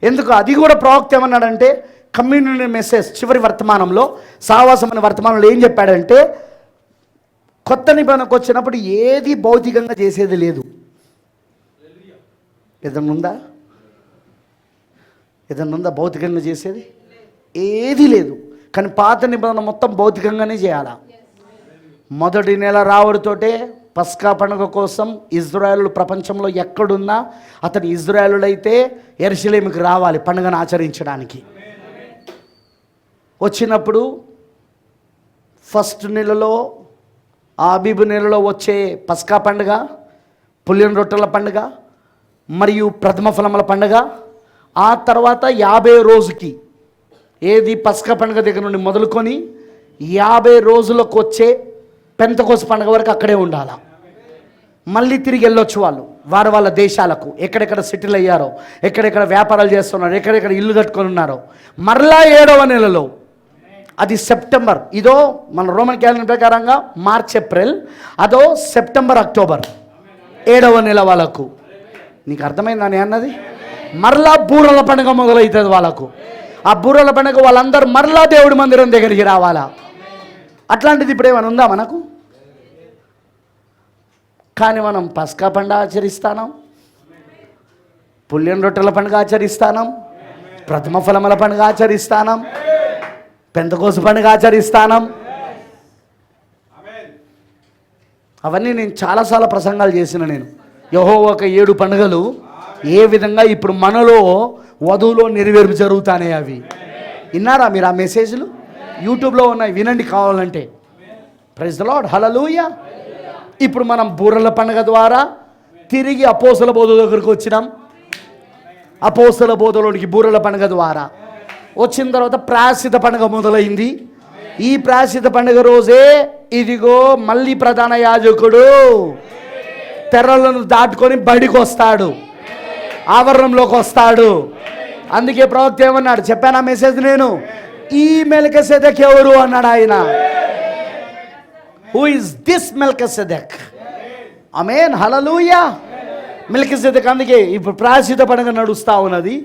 A: ఎందుకు? అది కూడా ప్రవక్త ఏమన్నాడంటే, కమ్యూనియన్ మెసేజ్ చివరి వర్తమానంలో, సావాసం అనే వర్తమానంలో ఏం చెప్పాడంటే, కొత్త నిబంధనకు వచ్చినప్పుడు ఏది భౌతికంగా చేసేది లేదు. ఏదన్నా ఉందా భౌతికంగా చేసేది? ఏది లేదు. కానీ పాత నిబంధన మొత్తం భౌతికంగానే చేయాలా. మొదటి నెల రావడితోటే పస్కా పండుగ కోసం ఇజ్రాయేలు ప్రపంచంలో ఎక్కడున్నా అతను ఇజ్రాయేలుడైతే యెరూషలేముకి రావాలి పండుగను ఆచరించడానికి. వచ్చినప్పుడు ఫస్ట్ నెలలో ఆబీబు నెలలో వచ్చే పస్కా పండుగ, పులియన రొట్టెల పండుగ మరియు ప్రథమ ఫలముల పండుగ, ఆ తర్వాత 50 రోజుకి ఏది పస్కా పండుగ దగ్గర నుండి మొదలుకొని 50 రోజులకు వచ్చే పెంతెకోస్తు పండుగ వరకు అక్కడే ఉండాలి. మళ్ళీ తిరిగి వెళ్ళొచ్చు వాళ్ళు వాళ్ళ దేశాలకు, ఎక్కడెక్కడ సెటిల్ అయ్యారో, ఎక్కడెక్కడ వ్యాపారాలు చేస్తున్నారు, ఎక్కడెక్కడ ఇల్లు కట్టుకొని ఉన్నారో. మరలా 7వ నెలలో, అది సెప్టెంబర్, ఇదో మన రోమన్ క్యాలెండర్ ప్రకారంగా మార్చ్ ఏప్రిల్, అదో సెప్టెంబర్ అక్టోబర్, 7వ నెల వాళ్ళకు. నీకు అర్థమైందా నేను అన్నది? మరలా బూరల పండుగ మొదలవుతుంది వాళ్ళకు. ఆ బూరల పండుగ వాళ్ళందరూ మరలా దేవుడి మందిరం దగ్గరికి రావాలా. అట్లాంటిది ఇప్పుడు ఏమైనా ఉందా మనకు? కానీ మనం పస్కా పండుగ ఆచరిస్తాం, పులియన రొట్టెల పండుగ ఆచరిస్తాం, ప్రథమ ఫలముల పండుగ ఆచరిస్తాం, పెంతెకోస్తు పండుగ ఆచరిస్తాం. అవన్నీ నేను చాలాసార్లు ప్రసంగాలు చేసిన. నేను యెహోవాకు 7 పండుగలు ఏ విధంగా ఇప్పుడు మనలో వధువులో నెరవేర్పు జరుగుతానే అవి విన్నారా మీరు? ఆ మెసేజ్లు యూట్యూబ్లో ఉన్నాయి, వినండి కావాలంటే. ప్రైజ్ ది లార్డ్, హల్లెలూయా. ఇప్పుడు మనం బూరల పండుగ ద్వారా తిరిగి అపోస్తల బోధ దగ్గరికి వచ్చినాం. అపోస్తల బోధలోనికి బూరల పండుగ ద్వారా వచ్చిన తర్వాత ప్రాయశ్చిత్త పండుగ మొదలైంది. ఈ ప్రాయశ్చిత్త పండుగ రోజే ఇదిగో మళ్ళీ ప్రధాన యాజకుడు తెరలను దాటుకొని బడికి వస్తాడు, ఆవరణంలోకి వస్తాడు. అందుకే ప్రవక్త ఏమన్నాడు చెప్పాను ఆ మెసేజ్ నేను, ఈ మెల్కీసెదెక్ ఎవరు అన్నాడు ఆయన. Who is this Melchizedek? Amen, hallelujah. Melchizedek. అందుకే ఇప్పుడు ప్రాయశ్చిత్త పండుగ నడుస్తూ ఉన్నది.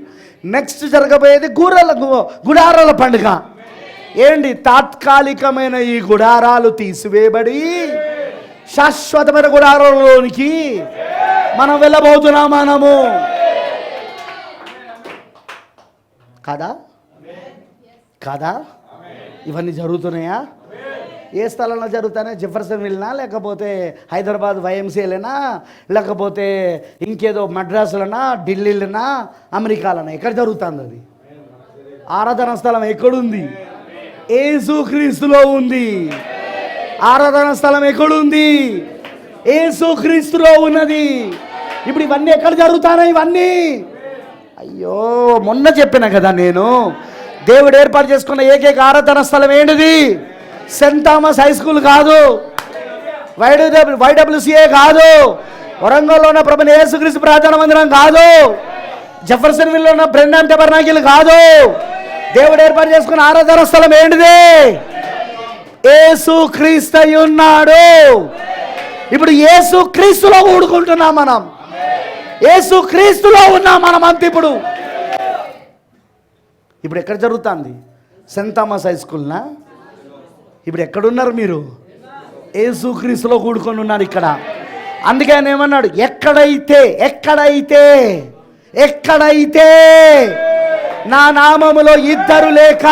A: నెక్స్ట్ జరగబోయేది గుడారాల పండుగ. ఏంటి? తాత్కాలికమైన ఈ గుడారాలు తీసివేయబడి శాశ్వతమైన గుడారంలోనికి మనం వెళ్ళబోతున్నాం. మనము కాదా? ఇవన్నీ జరుగుతున్నాయా? ఏ స్థలంలో జరుగుతానే? జెఫర్సన్ విల్నా, లేకపోతే హైదరాబాద్ YMCAలనా, లేకపోతే ఇంకేదో మద్రాసులనా, ఢిల్లీలనా, అమెరికాలనా? ఎక్కడ జరుగుతుంది అది? ఆరాధన స్థలం ఎక్కడుంది? యేసుక్రీస్తులో ఉంది. ఆరాధన స్థలం ఎక్కడుంది? యేసుక్రీస్తులో ఉన్నది. ఇప్పుడు ఇవన్నీ ఎక్కడ జరుగుతాయి? ఇవన్నీ అయ్యో మొన్న చెప్పిన కదా నేను, దేవుడు ఏర్పాటు చేసుకున్న ఏకైక ఆరాధన స్థలం ఏంటిది? సెయింట్ థామస్ హై స్కూల్ కాదు, YWCA కాదు, వరంగల్లో ఉన్న ప్రభుని యేసుక్రీస్తు ప్రార్థన మందిరం కాదు, జెఫర్సన్ విల్లో ఉన్న బ్రెండన్ టెబర్నాకిల్ కాదు. దేవుడు ఏర్పాటు చేసుకున్న ఆరాధన స్థలం ఏంటిది? యేసుక్రీస్తు ఉన్నాడు. ఇప్పుడు యేసుక్రీస్తులో కూడుకుంటున్నాం మనం, యేసుక్రీస్తులో ఉన్నాం మనం అంతే. ఇప్పుడు ఎక్కడ జరుగుతుంది? సెయింట్ థామస్ హై స్కూల్నా? ఇప్పుడు ఎక్కడున్నారు మీరు? యేసుక్రీస్తులో కూడుకొని ఉన్నారు ఇక్కడ. అందుకే ఆయన ఏమన్నాడు? ఎక్కడైతే నా నామములో 2 లేక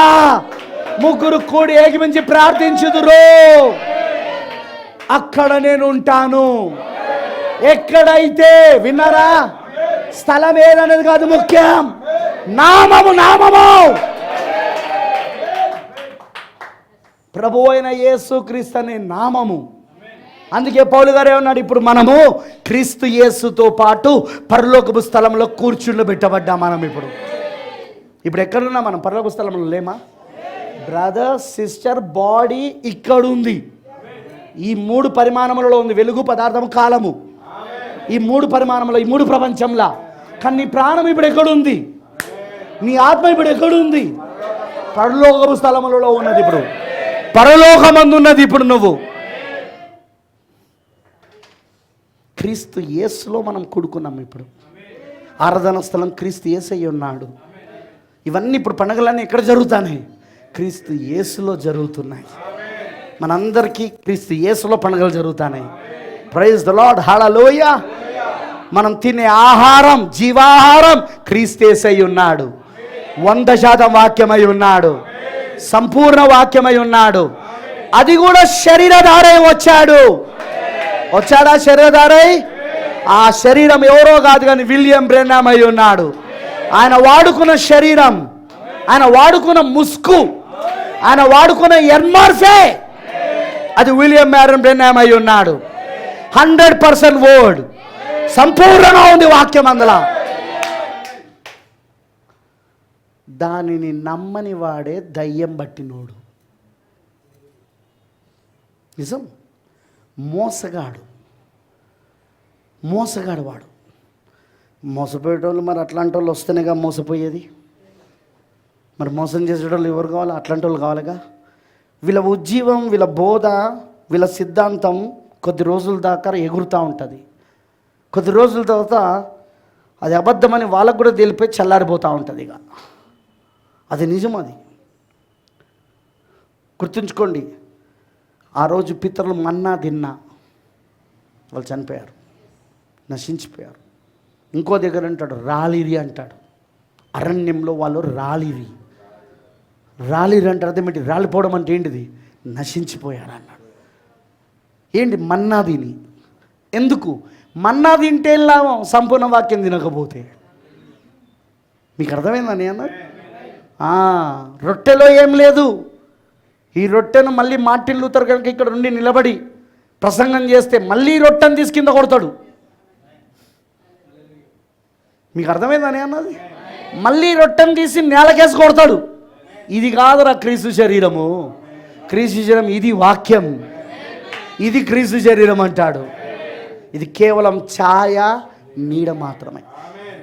A: 3 కూడి ఏకమించి ప్రార్థించుదురు, అక్కడ నేను ఉంటాను. ఎక్కడైతే, విన్నారా? స్థలం ఏదనేది కాదు ముఖ్యం, నామము. ప్రభు అయిన యేసుక్రీస్తు అనే నామము. అందుకే పౌలు గారు ఏమన్నాడు? ఇప్పుడు మనము క్రీస్తు యేసుతో పాటు పరలోకపు స్థలంలో కూర్చుండబెట్టబడ్డా మనం. ఇప్పుడు ఎక్కడున్నా మనం? పరలోక స్థలంలో లేమా? బ్రదర్ సిస్టర్, బాడీ ఇక్కడ ఉంది, ఈ 3 పరిమాణములలో ఉంది, వెలుగు, పదార్థము, కాలము. ఈ 3 పరిమాణంలో, ఈ 3 ప్రపంచంలా. కానీ నీ ప్రాణం ఇప్పుడు ఎక్కడుంది? నీ ఆత్మ ఇప్పుడు ఎక్కడుంది? పరలోకపు స్థలములలో ఉన్నది. ఇప్పుడు పరలోకమందున్నది. ఇప్పుడు నువ్వు క్రీస్తు యేసులో మనం కూడుకున్నాం. ఇప్పుడు ఆరాధన స్థలం క్రీస్తు యేసు అయి ఉన్నాడు. ఇవన్నీ ఇప్పుడు పండుగలన్నీ ఎక్కడ జరుగుతాయి? క్రీస్తు యేసులో జరుగుతున్నాయి. మనందరికీ క్రీస్తు యేసులో పండుగలు జరుగుతాయి. ప్రైజ్ ది లార్డ్, హల్లెలూయా. మనం తినే ఆహారం, జీవాహారం క్రీస్తు యేసు అయి ఉన్నాడు. 100% వాక్యమై ఉన్నాడు, సంపూర్ణ వాక్యమై ఉన్నాడు. అది కూడా శరీరధారై వచ్చాడు. వచ్చాడా శరీరధారై? ఆ శరీరం ఎవరో కాదు కానీ విలియం బ్రెన్హామ్ అయి ఉన్నాడు. ఆయన వాడుకున్న శరీరం, ఆయన వాడుకున్న ముసుగు, ఆయన వాడుకున్న ఎన్మార్ఫే, అది విలియం మ్యారన్ బ్రెన్హామ్ అయి ఉన్నాడు. 100% వర్డ్, సంపూర్ణంగా ఉంది వాక్యం అందులో. దానిని నమ్మని వాడే దయ్యం బట్టినోడు. నిజం. మోసగాడు వాడు. మోసపోయేటోళ్ళు మరి అట్లాంటి వాళ్ళు వస్తేనేగా మోసపోయేది. మరి మోసం చేసేటోళ్ళు ఎవరు కావాలి? అట్లాంటి వాళ్ళు కావాలిగా. వీళ్ళ ఉజ్జీవం, వీళ్ళ బోధ, వీళ్ళ సిద్ధాంతం కొద్ది రోజుల దాకా ఎగురుతూ ఉంటుంది. కొద్ది రోజుల తర్వాత అది అబద్ధమని వాళ్ళకు కూడా తెలిపోయి చల్లారిపోతూ ఉంటుంది. ఇక అది నిజం. అది గుర్తుంచుకోండి. ఆ రోజు పితరులు మన్నా తిన్నా వాళ్ళు చనిపోయారు, నశించిపోయారు. ఇంకో దగ్గర అంటాడు రాలిరి అంటాడు. అరణ్యంలో వాళ్ళు రాలిరి అంటారు. అదేమిటి? రాలిపోవడం అంటే ఏంటిది? నశించిపోయారు అన్నాడు. ఏంటి? మన్నా తిని. ఎందుకు మన్నా తింటే లాభం? సంపూర్ణ వాక్యం తినకపోతే. మీకు అర్థమైందని అన్నాడు. రొట్టెలో ఏం లేదు. ఈ రొట్టెను మళ్ళీ మార్టిన్ లూథర్ కనుక ఇక్కడ ఉండి నిలబడి ప్రసంగం చేస్తే మళ్ళీ రొట్టెను తీసి కింద కొడతాడు. మీకు అర్థమైందని అన్నది? మళ్ళీ రొట్టెను తీసి నేలకేసి కొడతాడు. ఇది కాదురా క్రీస్తు శరీరము. క్రీస్తు శరీరం ఇది వాక్యం, ఇది క్రీస్తు శరీరం అంటాడు. ఇది కేవలం ఛాయ, నీడ మాత్రమే.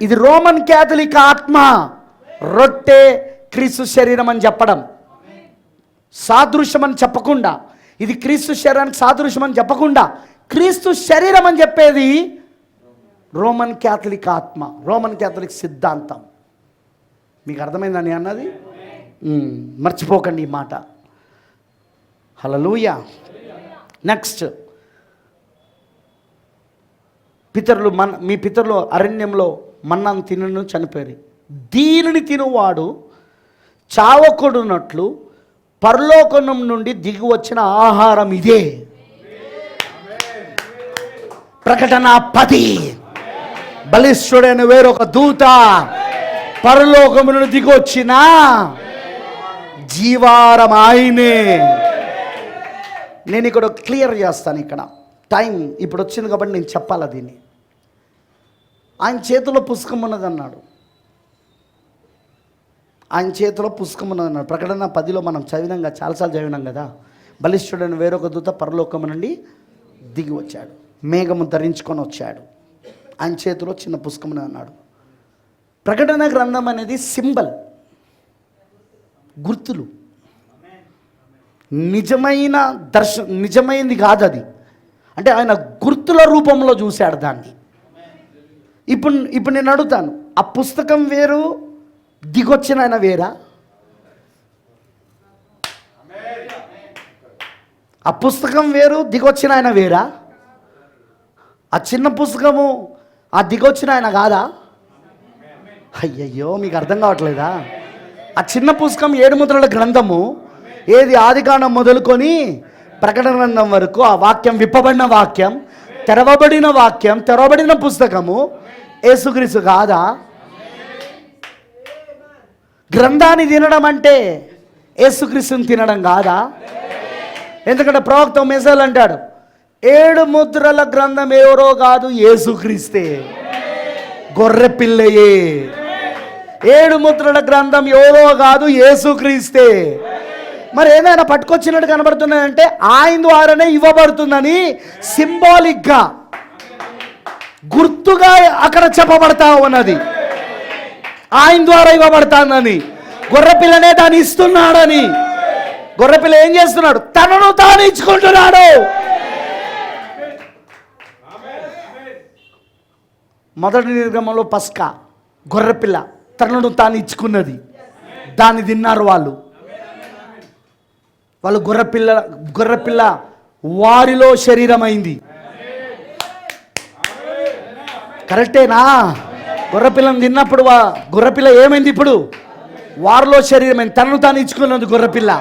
A: ఇది రోమన్ క్యాథలిక్ ఆత్మ. రొట్టె క్రీస్తు శరీరం అని చెప్పడం, సాదృశ్యం అని చెప్పకుండా, ఇది క్రీస్తు శరీరానికి సాదృశ్యం అని చెప్పకుండా క్రీస్తు శరీరం అని చెప్పేది రోమన్ క్యాథలిక్ ఆత్మ, రోమన్ క్యాథలిక్ సిద్ధాంతం. మీకు అర్థమైందని అన్నది? మర్చిపోకండి ఈ మాట. హల్లెలూయా. నెక్స్ట్, మీ పితరులు అరణ్యంలో మన్నాను తినను చనిపోయారు. దీనిని తినువాడు చావకుడున్నట్లు పరలోకం నుండి దిగి వచ్చిన ఆహారం ఇదే. ప్రకటన 10. బలిష్ఠుడైన వేరొక దూత పరలోకము నుండి దిగి వచ్చిన జీవారం ఆయనే. నేను ఇక్కడ క్లియర్ చేస్తాను. ఇక్కడ టైం ఇప్పుడు వచ్చింది కాబట్టి నేను చెప్పాలి దీన్ని. ఆయన చేతిలో పుస్తకం ఉన్నదన్నాడు. ఆయన చేతిలో పుస్తకం ఉన్నదన్నాడు. ప్రకటన 10లో మనం చదివినాం, చాలాసార్లు చదివినాం కదా. బలిష్ఠుడైన వేరొక దూత పరలోకము నుండి దిగి వచ్చాడు, మేఘము ధరించుకొని వచ్చాడు. ఆయన చేతిలో చిన్న పుస్తకం అన్నాడు. ప్రకటన గ్రంథం అనేది సింబల్, గుర్తులు. నిజమైంది కాదు అది. అంటే ఆయన గుర్తుల రూపంలో చూశాడు దాన్ని. ఇప్పుడు నేను అడుగుతాను, ఆ పుస్తకం వేరు, దిగొచ్చిన ఆయన వేరా? ఆ పుస్తకం వేరు, దిగొచ్చిన ఆయన వేరా? ఆ చిన్న పుస్తకము ఆ దిగొచ్చిన ఆయన కాదా? అయ్యయ్యో, మీకు అర్థం కావట్లేదా? ఆ చిన్న పుస్తకం 7 ముద్రల గ్రంథము, ఏది ఆదికాండం మొదలుకొని ప్రకటన గ్రంథం వరకు ఆ వాక్యం, విప్పబడిన వాక్యం, తెరవబడిన వాక్యం, తెరవబడిన పుస్తకము యేసుక్రీస్తు కాదా? గ్రంథాన్ని తినడం అంటే యేసుక్రీస్తుని తినడం కాదా? ఎందుకంటే ప్రవక్త మెసేజ్ అంటాడు, 7 ముద్రల గ్రంథం ఎవరో కాదు, యేసుక్రీస్తే, గొర్రె పిల్లయే. 7 ముద్రల గ్రంథం ఎవరో కాదు, యేసుక్రీస్తే. మరి ఏదైనా పట్టుకొచ్చినట్టు కనబడుతున్నాయంటే ఆయన ద్వారానే ఇవ్వబడుతుందని సింబాలిక్గా, గుర్తుగా అక్కడ చెప్పబడతా ఉన్నది. ఆయన ద్వారా ఇవ్వబడతానని, గొర్రెపిల్లనే దాన్ని ఇస్తున్నాడని. గొర్రెపిల్ల ఏం చేస్తున్నాడు? తనను తాను ఇచ్చుకుంటున్నాడు. మొదటి నిర్గమంలో పస్కా, గొర్రెపిల్ల తనను తాను ఇచ్చుకున్నది. దాన్ని తిన్నారు వాళ్ళు. గొర్రెపిల్ల వారిలో శరీరమైంది. కరెక్టేనా? గొర్రెపిల్లని తిన్నప్పుడు గొర్రెపిల్ల ఏమైంది? ఇప్పుడు వారిలో శరీరమైంది. తనను తాను ఇచ్చుకున్నది గొర్రెపిల్ల.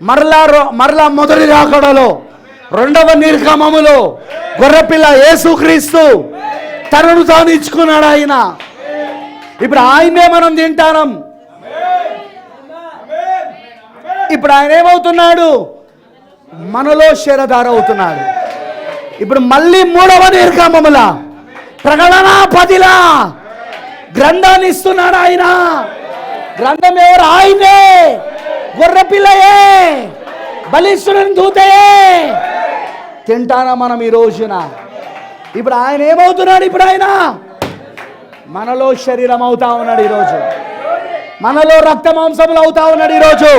A: మరలా మొదటి రాకడలో రెండవ నిర్గమములో గొర్రెపిల్ల యేసుక్రీస్తు తనను తాను ఇచ్చుకున్నాడు ఆయన. ఇప్పుడు ఆయనే మనం తింటాం. ఇప్పుడు ఆయన ఏమవుతున్నాడు? మనలో శరధార అవుతున్నాడు. ఇప్పుడు మళ్ళీ మూడవ నిర్గమముల ప్రకటన 10 గ్రంథాన్ని ఇస్తున్నాడు ఆయన. గ్రంథం ఎవరు? ఆయనే. గొర్రెపిల్లయే, బలిస్తున్న దూతయే తింటానా మనం ఈ రోజున. ఇప్పుడు ఆయన ఏమవుతున్నాడు? ఇప్పుడు ఆయన మనలో శరీరం అవుతా ఉన్నాడు ఈరోజు. మనలో రక్త మాంసములు అవుతా ఉన్నాడు ఈరోజు.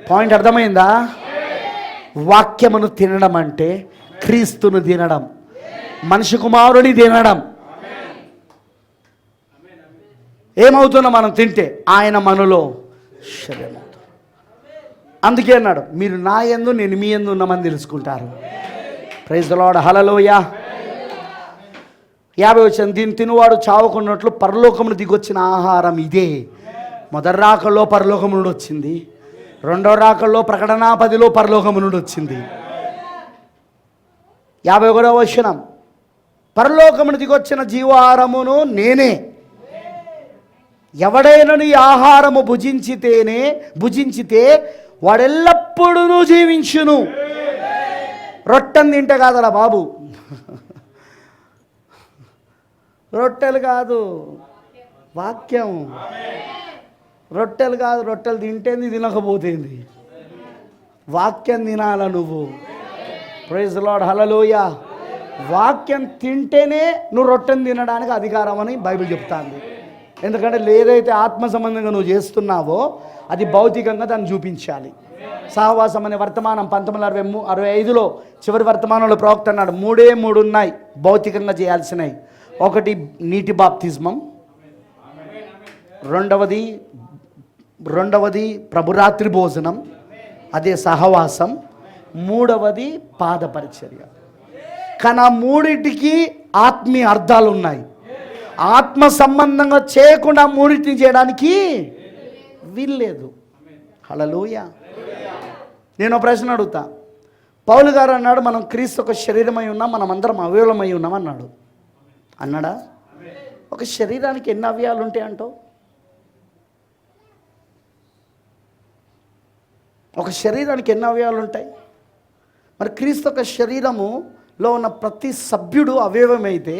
A: పాయింట్ అర్థమైందా? వాక్యమును తినడం అంటే క్రీస్తును తినడం, మనిషి కుమారుని తినడం. ఏమవుతున్నా మనం తింటే? ఆయన మనలో శరీరం అవుతుంది. అందుకే అన్నాడు, మీరు నా యందు నేను మీ యందు ఉన్నామని తెలుసుకుంటారు. Praise the lord. హల్లెలూయా. 50 వచనం, దీన్ని తినువాడు చావకున్నట్లు పరలోకమును దిగొచ్చిన ఆహారం ఇదే. మొదటి రాకల్లో పరలోకము నుండి వచ్చింది, రెండో రాకల్లో ప్రకటన 10లో పరలోకము నుండి వచ్చింది. 51వ వచనం, పరలోకమును దిగొచ్చిన జీవాహారమును నేనే. ఎవడైనా ఈ ఆహారము భుజించితే వాడెల్లప్పుడూ జీవించును. రొట్టెని తింటే కాదరా బాబు, రొట్టెలు కాదు, వాక్యం. రొట్టెలు కాదు, రొట్టెలు తింటేంది తినకపోతేంది, వాక్యం తినాల నువ్వు. Praise the lord. హల్లెలూయా. వాక్యం తింటేనే నువ్వు రొట్టెని తినడానికి అధికారం అని బైబిల్ చెప్తాంది. ఎందుకంటే ఏదైతే ఆత్మ సంబంధంగా నువ్వు చేస్తున్నావో అది భౌతికంగా దాన్ని చూపించాలి. సహవాసం అనే వర్తమానం 1965లో చివరి వర్తమానంలో ప్రవక్త అన్నాడు, 3 ఉన్నాయి భౌతికంగా చేయాల్సినవి. ఒకటి నీటి బాప్తిజమం, రెండవది ప్రభురాత్రి భోజనం, అదే సహవాసం, మూడవది పాద పరిచర్య. కానీ ఆ మూడిటికి ఆత్మీయ అర్థాలు ఉన్నాయి. ఆత్మ సంబంధంగా చేయకుండా మూడింటిని చేయడానికి వీల్లేదు. హల్లెలూయా. నేను ఒక ప్రశ్న అడుగుతా. పౌలు గారు అన్నాడు, మనం క్రీస్తు ఒక శరీరమై ఉన్నాం, మనం అందరం అవయవమై ఉన్నాం అన్నాడు. అన్నాడా? ఒక శరీరానికి ఎన్ని అవయవాలు ఉంటాయి అంటావు? ఒక శరీరానికి ఎన్ని అవయవాలు ఉంటాయి? మరి క్రీస్తు ఒక శరీరములో ఉన్న ప్రతి సభ్యుడు అవయవమైతే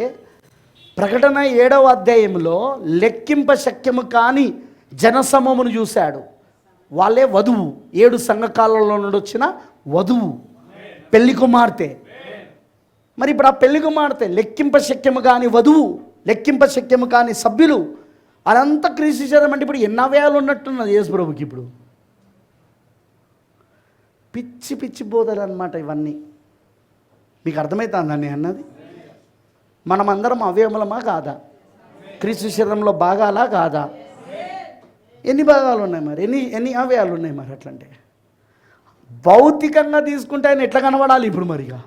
A: ప్రకటన 7వ అధ్యాయంలో లెక్కింప శక్యము కాని జనసమూహమును చూశాడు. వాళ్ళే వధువు, 7 సంఘకాలంలో నుండి వచ్చిన వధువు, పెళ్లి కుమార్తె. మరి ఇప్పుడు ఆ పెళ్లి కుమార్తె లెక్కింప శక్యము కాని వధువు, లెక్కింప శక్యము కాని సభ్యులు, అదంతా క్రీస్తు శరీరం. అంటే ఇప్పుడు ఎన్ని అవయాలు ఉన్నట్టున్నది యేసు ప్రభుకి? ఇప్పుడు పిచ్చి పిచ్చి బోధలు అన్నమాట ఇవన్నీ. మీకు అర్థమవుతుందండి అన్నది? మనమందరం అవయవములమా కాదా? క్రీస్తు శరీరంలో భాగాలా కాదా? ఎన్ని భాగాలు ఉన్నాయి మరి? ఎన్ని అవయవాలు ఉన్నాయి మరి? అట్లంటే భౌతికంగా తీసుకుంటే ఆయన ఎట్లా కనబడాలి ఇప్పుడు మరిగా?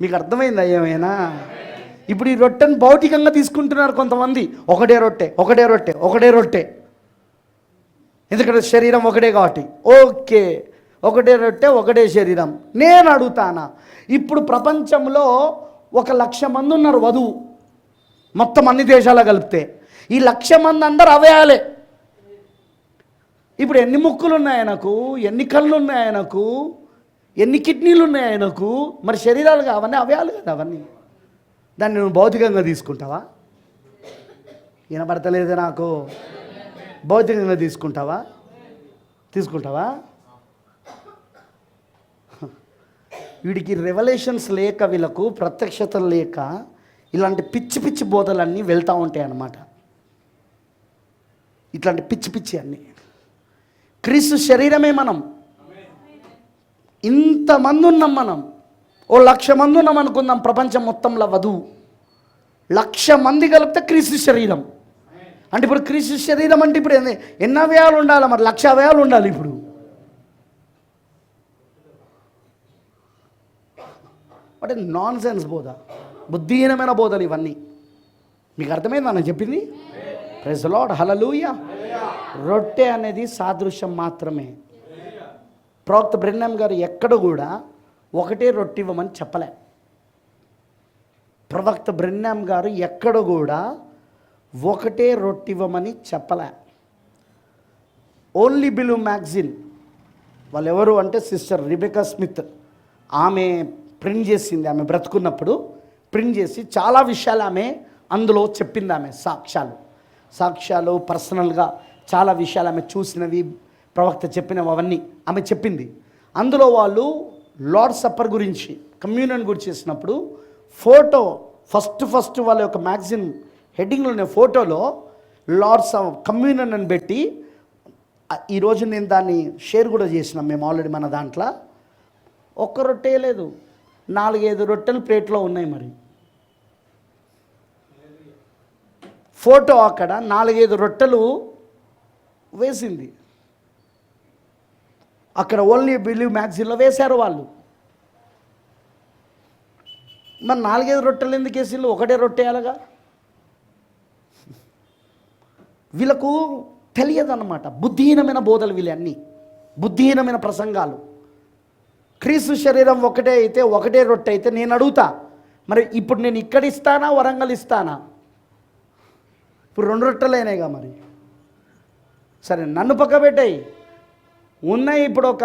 A: మీకు అర్థమైందా ఏమైనా? ఇప్పుడు ఈ రొట్టెను భౌతికంగా తీసుకుంటున్నారు కొంతమంది. ఒకటే రొట్టె, ఎందుకంటే శరీరం ఒకటే కాబట్టి. ఓకే, ఒకటే రొట్టె, ఒకటే శరీరం. నేను అడుగుతానా, ఇప్పుడు ప్రపంచంలో 1,00,000 మంది ఉన్నారు వధువు, మొత్తం అన్ని దేశాలు కలిపితే. ఈ 1,00,000 మంది అందరు అవయాలే. ఇప్పుడు ఎన్ని ముక్కులు ఉన్నాయి ఆయనకు, ఎన్ని కళ్ళు ఉన్నాయి ఆయనకు, ఎన్ని కిడ్నీలు ఉన్నాయి ఆయనకు? మరి శరీరాలుగా అవన్నీ అవయాలు కదా అవన్నీ. దాన్ని నువ్వు భౌతికంగా తీసుకుంటావా? వినపడతలేదు నాకు. భౌతికంగా తీసుకుంటావా? వీడికి రెవల్యూషన్స్ లేక, వీళ్ళకు ప్రత్యక్షతలు లేక ఇలాంటి పిచ్చి పిచ్చి బోధలన్నీ వెళ్తూ ఉంటాయి అన్నమాట. ఇట్లాంటి పిచ్చి పిచ్చి అన్నీ. క్రీస్తు శరీరమే మనం. ఇంతమంది ఉన్నాం మనం. 1,00,000 మంది ఉన్నాం అనుకుందాం ప్రపంచం మొత్తంలో వధువు. 1,00,000 మంది కలిపితే క్రీస్తు శరీరం. అంటే ఇప్పుడు క్రీస్తు శరీరం అంటే ఇప్పుడు ఎన్ని అవయవాలు ఉండాలి మరి? 1,00,000 అవయవాలు ఉండాలి ఇప్పుడు. అంటే నాన్ సెన్స్ బోధ, బుద్ధిహీనమైన బోధలు ఇవన్నీ. మీకు అర్థమైందా నేను చెప్పింది? ప్రైజ్ ది లార్డ్, హల్లెలూయా. రొట్టె అనేది సాదృశ్యం మాత్రమే. ప్రవక్త బ్రెన్హామ్ గారు ఎక్కడ కూడా ఒకటే రొట్టె ఇవ్వమని చెప్పలే. ప్రవక్త బ్రెన్హామ్ గారు ఎక్కడ కూడా ఒకటే రొట్టె ఇవ్వమని చెప్పలే. ఓన్లీ బిలీవ్ మ్యాగజైన్ వాళ్ళు ఎవరు అంటే సిస్టర్ రిబెకా స్మిత్, ఆమె ప్రింట్ చేసింది. ఆమె బ్రతుకున్నప్పుడు ప్రింట్ చేసి చాలా విషయాలు ఆమె అందులో చెప్పింది. ఆమె సాక్ష్యాలు పర్సనల్గా చాలా విషయాలు ఆమె చూసినవి, ప్రవక్త చెప్పినవి అవన్నీ ఆమె చెప్పింది. అందులో వాళ్ళు లార్డ్ సప్పర్ గురించి, కమ్యూనియన్ గురించి చేసినప్పుడు ఫోటో ఫస్ట్ వాళ్ళ యొక్క మ్యాగజైన్ హెడ్డింగ్లోనే ఫోటోలో లార్డ్స్ కమ్యూనియన్ అని పెట్టి, ఈరోజు నేను దాన్ని షేర్ కూడా చేసినాం మేము ఆల్రెడీ మన దాంట్లో. ఒక్క రొట్టె లేదు, 4-5 రొట్టెలు ప్లేట్లో ఉన్నాయి. మరి ఫోటో అక్కడ 4-5 రొట్టెలు వేసింది. అక్కడ ఓన్లీ బిలీవ్ మ్యాగజైన్లో వేశారు వాళ్ళు. మరి 4-5 రొట్టెలు ఎందుకు వేసిండ్రు? ఒకటే రొట్టె అలాగా. వీళ్ళకు తెలియదన్నమాట. బుద్ధిహీనమైన బోధలు వీళ్ళన్నీ, బుద్ధిహీనమైన ప్రసంగాలు. క్రీస్తు శరీరం ఒకటే అయితే, ఒకటే రొట్టె అయితే నేను అడుగుతా, మరి ఇప్పుడు నేను ఇక్కడ ఇస్తానా, వరంగల్ ఇస్తానా? ఇప్పుడు 2 రొట్టెలైనాయిగా. మరి సరే నన్ను పక్క పెట్టాయి ఉన్నాయి. ఇప్పుడు ఒక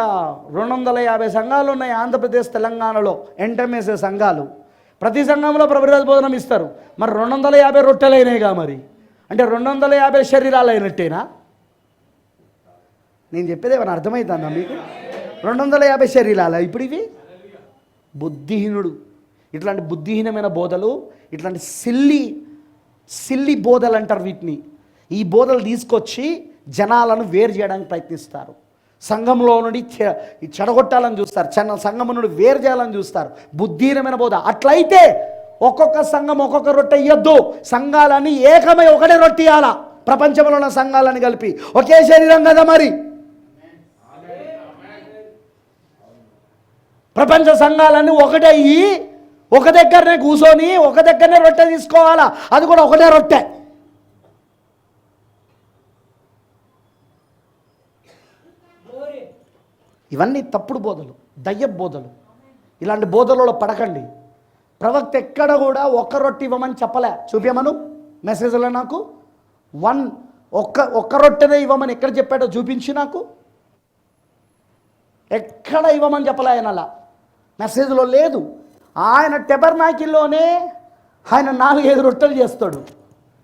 A: 250 సంఘాలు ఉన్నాయి ఆంధ్రప్రదేశ్ తెలంగాణలో, ఎంటమేసే సంఘాలు. ప్రతి సంఘంలో ప్రభురాజు భోజనం ఇస్తారు. మరి 250 రొట్టెలైనాయిగా. మరి అంటే 250 శరీరాలు అయినట్టేనా? నేను చెప్పేది ఏమైనా అర్థమవుతుందా మీకు? 250 శరీరాలా ఇప్పుడు ఇవి? బుద్ధిహీనుడు. ఇట్లాంటి బుద్ధిహీనమైన బోధలు, ఇట్లాంటి సిల్లి బోధలు అంటారు వీటిని. ఈ బోధలు తీసుకొచ్చి జనాలను వేరు చేయడానికి ప్రయత్నిస్తారు. సంఘంలో నుండి చెడగొట్టాలని చూస్తారు, సంఘం నుండి వేరు చేయాలని చూస్తారు. బుద్ధిహీనమైన బోధ. అట్లయితే ఒక్కొక్క సంఘం ఒక్కొక్క రొట్టె ఇయ్యొద్దు. సంఘాలని ఏకమై ఒకటే రొట్టె ఇవ్వాలా. ప్రపంచంలో ఉన్న సంఘాలని కలిపి ఒకే శరీరం కదా. మరి ప్రపంచ సంఘాలన్నీ ఒకటే అయ్యి ఒక దగ్గరనే కూర్చొని ఒక దగ్గరనే రొట్టె తీసుకోవాలా. అది కూడా ఒకటే రొట్టె. ఇవన్నీ తప్పుడు బోధలు, దయ్యపు బోధలు. ఇలాంటి బోధలలో పడకండి. ప్రవక్త ఎక్కడ కూడా ఒక్క రొట్టె ఇవ్వమని చెప్పలే. చూపించమను మెసేజ్లో నాకు ఒక్క రొట్టెనే ఇవ్వమని ఎక్కడ చెప్పాడో చూపించి నాకు. ఎక్కడ ఇవ్వమని చెప్పలే ఆయన, అలా మెసేజ్లో లేదు. ఆయన టెబర్నాకిల్లోనే ఆయన 4-5 రొట్టెలు చేస్తాడు.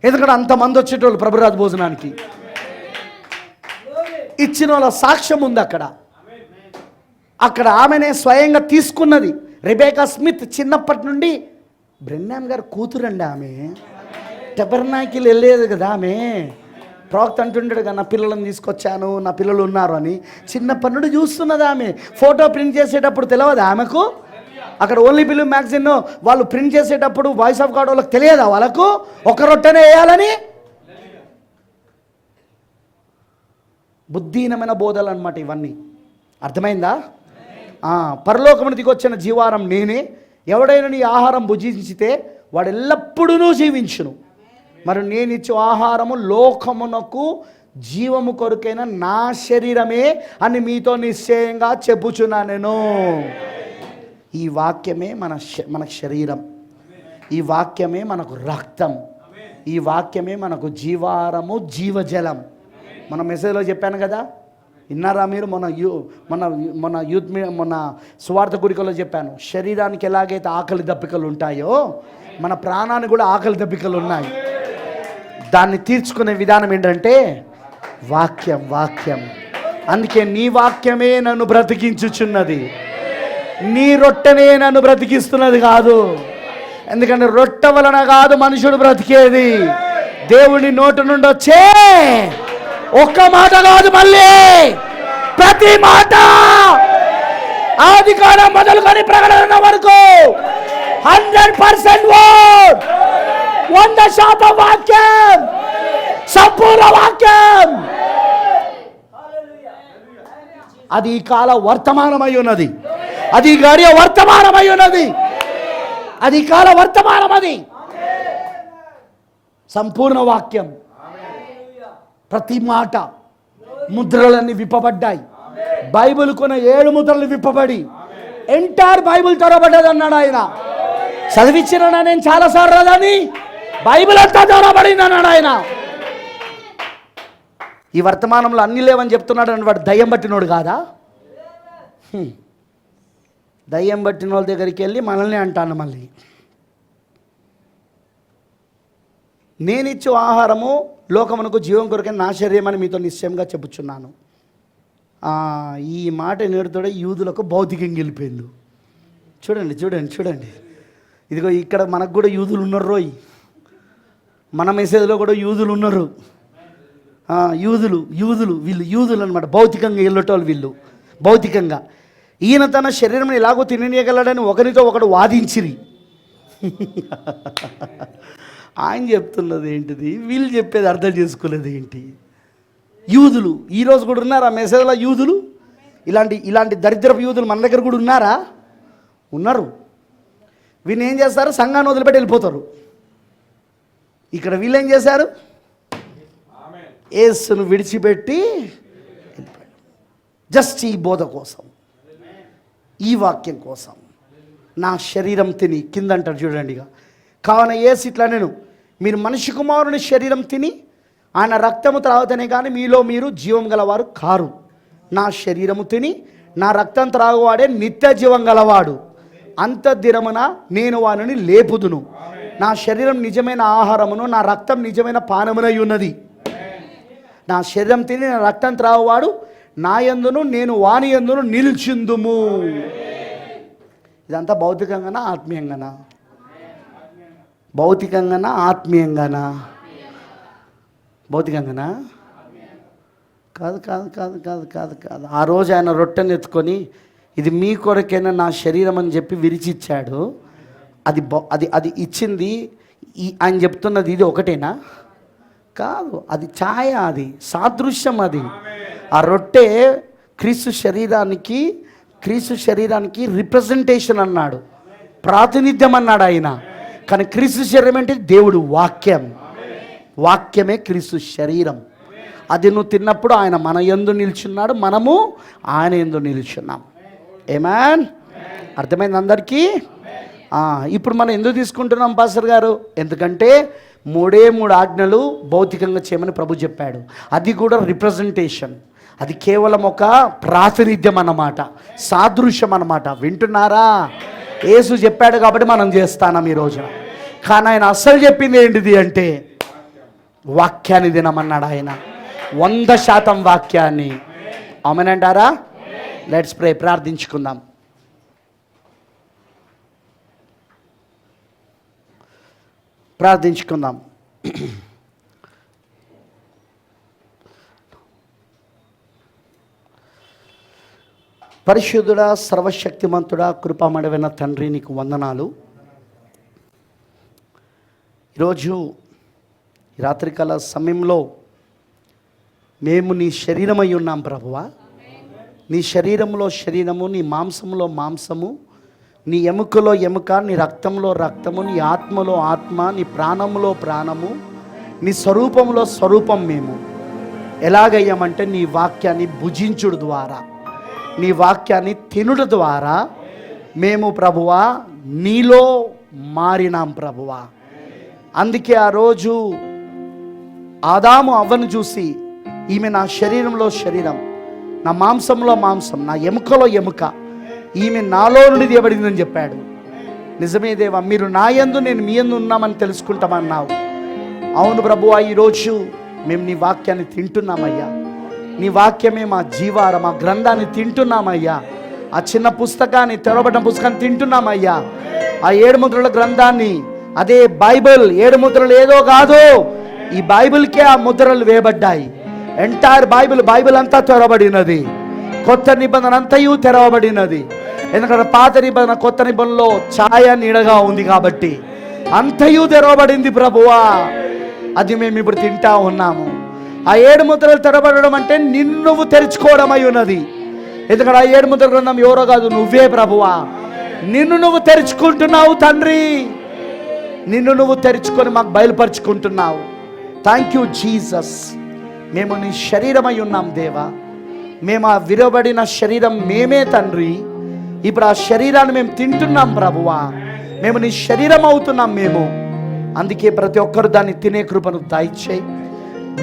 A: ఎందుకంటే అంతమంది వచ్చేటోళ్ళు ప్రభురాజు భోజనానికి. ఇచ్చిన వాళ్ళ సాక్ష్యం ఉంది అక్కడ ఆమెనే స్వయంగా తీసుకున్నది. రిబెకా స్మిత్ చిన్నప్పటి నుండి బ్రెన్హామ్ గారు కూతురండి ఆమె. టెబర్నాకిల్ వెళ్ళేది కదా ఆమె. ప్రవక్త అంటుంటాడు కదా, నా పిల్లలను తీసుకొచ్చాను, నా పిల్లలు ఉన్నారు అని. చిన్నప్పటి నుండి చూస్తున్నది ఆమె. ఫోటో ప్రింట్ చేసేటప్పుడు తెలియదు ఆమెకు. అక్కడ ఓన్లీ బిలీవ్ మ్యాగజైన్ వాళ్ళు ప్రింట్ చేసేటప్పుడు వాయిస్ ఆఫ్ గాడ్ వాళ్ళకి తెలియదా వాళ్ళకు ఒక రొట్టెనే వేయాలని? బుద్ధిహీనమైన బోధలు అన్నమాట ఇవన్నీ. అర్థమైందా? పరలోకమును దిగొచ్చిన జీవారం నేనే. ఎవడైనా నీ ఆహారం భుజించితే వాడు ఎల్లప్పుడూ జీవించును. మరి నేను ఇచ్చే ఆహారము లోకమునకు జీవము కొరకైన నా శరీరమే అని మీతో నిశ్చయంగా చెప్పుచున్నా నేను. ఈ వాక్యమే మనకు శరీరం, ఈ వాక్యమే మనకు రక్తం, ఈ వాక్యమే మనకు జీవారము, జీవజలం. మన మెసేజ్లో చెప్పాను కదా, విన్నారా మీరు? మొన్న సువార్త గురికలో చెప్పాను. శరీరానికి ఎలాగైతే ఆకలి దప్పికలు ఉంటాయో మన ప్రాణానికి కూడా ఆకలి దప్పికలు ఉన్నాయి. దాన్ని తీర్చుకునే విధానం ఏంటంటే వాక్యం. అందుకే నీ వాక్యమే నన్ను బ్రతికించుచున్నది, నీ రొట్టెనే నన్ను బ్రతికిస్తున్నది కాదు. ఎందుకంటే రొట్టె వలన కాదు మనుషుడు బ్రతికేది, దేవుని నోటి నుండి వచ్చే ఒక్క మాట కాదు, మళ్ళీ ప్రతి మాట. ఆదికాండం మొదలుకొని ప్రకటన వరకు 100% వర్డ్, 100% వాక్యం, సంపూర్ణ వాక్యం. అది ఈ కాల వర్తమానమై ఉన్నది, అది గడియ వర్తమానమై ఉన్నది, అది కాల వర్తమానం. అది సంపూర్ణ వాక్యం. ప్రతి మాట ముద్రలన్నీ విప్పబడ్డాయి. బైబిల్ కొన్న 7 ముద్రలు విప్పబడి ఎంటైర్ బైబిల్ తెరవబడ్డది అన్నాడు ఆయన. చదివించిన నేను చాలాసార్లు రాదని బైబిల్ అంతా తెరవబడింది అన్నాడు ఆయన. ఈ వర్తమానంలో అన్ని లేవని చెప్తున్నాడు అని వాడు దయ్యం పట్టినోడు కాదా? దయ్యం పట్టిన వాళ్ళ దగ్గరికి వెళ్ళి మనల్ని అంటాను మళ్ళీ, నేనిచ్చు ఆహారము లోకమునకు జీవం కొరకే నా శరీరం అని మీతో నిశ్చయంగా చెప్పుచున్నాను. ఈ మాట నేడుతోడే యూదులకు భౌతికంగా వెళ్ళిపోయింది. చూడండి చూడండి చూడండి, ఇదిగో ఇక్కడ మనకు కూడా యూదులు ఉన్నారు రోయ్, మన మెసేజ్లో కూడా యూదులు ఉన్నారు. యూదులు వీళ్ళు యూదులు అనమాట, భౌతికంగా వెళ్ళటోళ్ళు వీళ్ళు. భౌతికంగా ఈయన తన శరీరం ఎలాగో తిననీయగలడని ఒకరితో ఒకడు వాదించిరి. ఆయన చెప్తున్నది ఏంటిది, వీళ్ళు చెప్పేది అర్థం చేసుకోలేదు ఏంటి? యూదులు ఈరోజు కూడా ఉన్నారు ఆ మెసేజ్లో. యూదులు ఇలాంటి దరిద్రపు యూదులు మన దగ్గర కూడా ఉన్నారా? ఉన్నారు. వీళ్ళు ఏం చేస్తారు? సంఘాన్ని వదిలిపెట్టి వెళ్ళిపోతారు. ఇక్కడ వీళ్ళు ఏం చేశారు? యేసును విడిచిపెట్టి వెళ్ళిపోయారు. జస్ట్ ఈ బోధ కోసం, ఈ వాక్యం కోసం. నా శరీరం తిని కింద అంటారు చూడండి. కావున యేసు ఇట్లా, నేను మీరు మనిషి కుమారుని శరీరం తిని ఆయన రక్తము త్రాగుతనే కానీ మీలో మీరు జీవం గలవారు కారు. నా శరీరము తిని నా రక్తం త్రాగువాడే నిత్య జీవం గలవాడు. అంత దినమున నేను వానిని లేపుదును. నా శరీరం నిజమైన ఆహారమును, నా రక్తం నిజమైన పానమునై ఉన్నది. నా శరీరం తిని నా రక్తం త్రాగువాడు నా యందును నేను వాని యందును నిలిచిందుము. ఇదంతా భౌతికంగానా ఆత్మీయంగానా? భౌతికంగానా ఆత్మీయంగానా? భౌతికంగానా? కాదు కాదు కాదు కాదు కాదు కాదు. ఆ రోజు ఆయన రొట్టెను ఎత్తుకొని ఇది మీ కొరకైనా నా శరీరం అని చెప్పి విరిచిచ్చాడు. అది ఇచ్చింది ఆయన చెప్తున్నది ఇది ఒకటేనా? కాదు, అది ఛాయ, అది సాదృశ్యం. అది ఆ రొట్టె క్రీస్తు శరీరానికి రిప్రజెంటేషన్ అన్నాడు, ప్రాతినిధ్యం అన్నాడు ఆయన. కానీ క్రీస్తు శరీరం అంటే దేవుడు వాక్యమే క్రీస్తు శరీరం. అది నువ్వు తిన్నప్పుడు ఆయన మన యందు నిల్చున్నాడు, మనము ఆయన యందు నిల్చున్నాం. ఏమేన్? అర్థమైంది అందరికీ? ఇప్పుడు మనం ఎందుకు తీసుకుంటున్నాం పాస్టర్ గారు? ఎందుకంటే 3 ఆజ్ఞలు భౌతికంగా చేయమని ప్రభు చెప్పాడు. అది కూడా రిప్రజెంటేషన్, అది కేవలం ఒక ప్రాతినిధ్యం అన్నమాట, సాదృశ్యం అన్నమాట. వింటున్నారా? యేసు చెప్పాడు కాబట్టి మనం చేస్తాం ఈరోజు. కానీ ఆయన అసలు చెప్పింది ఏంటిది అంటే వాక్యాన్ని తినమన్నాడు ఆయన. 100% వాక్యాన్ని. ఆమేనంటారా? Let's pray. ప్రార్థించుకుందాం. పరిశుద్ధుడా, సర్వశక్తిమంతుడా, కృపామడవైన తండ్రి, నీకు వందనాలు. ఈరోజు రాత్రికాల సమయంలో మేము నీ శరీరమై ఉన్నాం ప్రభువా. నీ శరీరంలో శరీరము, నీ మాంసంలో మాంసము, నీ ఎముకలో ఎముక, నీ రక్తంలో రక్తము, నీ ఆత్మలో ఆత్మ, నీ ప్రాణములో ప్రాణము, నీ స్వరూపంలో స్వరూపం. మేము ఎలాగయ్యామంటే నీ వాక్యాన్ని భుజించుడు ద్వారా, నీ వాక్యాన్ని తినుడు ద్వారా మేము ప్రభువా నీలో మారినాం ప్రభువా. అందుకే ఆ రోజు ఆదాము అవ్వను చూసి, ఈమె నా శరీరంలో శరీరం, నా మాంసంలో మాంసం, నా ఎముకలో ఎముక, ఈమె నాలో నుండి తీయబడిందని చెప్పాడు. నిజమే దేవా, మీరు నా యందు నేను మీ యందు ఉన్నామని తెలుసుకుంటామన్నావు. అవును ప్రభువా, ఈరోజు మేము నీ వాక్యాన్ని తింటున్నామయ్యా. నీ వాక్యమే మా జీవారం, మా గ్రంథాన్ని తింటున్నామయ్యా. ఆ చిన్న పుస్తకాన్ని, తెరవబడిన పుస్తకాన్ని తింటున్నామయ్యా. ఆ 7 ముద్రల గ్రంథాన్ని, అదే బైబిల్. 7 ముద్రలు ఏదో కాదు, ఈ బైబిల్కే ఆ ముద్రలు వేయబడ్డాయి. ఎంటైర్ బైబిల్ అంతా తెరవబడినది. కొత్త నిబంధన అంతయు తెరవబడినది. ఎందుకంటే పాత నిబంధన కొత్త నిబంధనలో ఛాయ నీడగా ఉంది కాబట్టి అంతయు తెరవబడింది ప్రభువా. అది మేము ఇప్పుడు తింటా ఉన్నాము. ఆ 7 ముద్రలు తెరవబడడం అంటే నిన్ను నువ్వు తెరుచుకోవడం అయి ఉన్నది. ఎందుకంటే ఆ 7 ముద్రల గ్రంథం ఎవరో కాదు, నువ్వే ప్రభువా. నిన్ను నువ్వు తెరుచుకుంటున్నావు తండ్రి, నిన్ను నువ్వు తెరుచుకొని మాకు బయలుపరుచుకుంటున్నావు. Thank you Jesus. మేము నీ శరీరమై ఉన్నాం దేవా. మేము ఆ విరవబడిన శరీరం మేమే తండ్రి. ఇప్పుడు ఆ శరీరాన్ని మేము తింటున్నాం ప్రభువా. మేము నీ శరీరం అవుతున్నాం మేము. అందుకే ప్రతి ఒక్కరు దాన్ని తినే కృపను దయచేయి.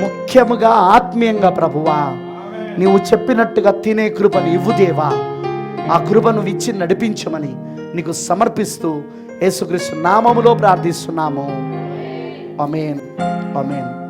A: ముఖ్యముగా ఆత్మీయంగా ప్రభువా నీవు చెప్పినట్టుగా తినే కృపను ఇవ్వు దేవా. ఆ కృపను ఇచ్చి నడిపించమని నీకు సమర్పిస్తూ యేసుక్రీస్తు నామములో ప్రార్థిస్తున్నాము. ఆమేన్, ఆమేన్.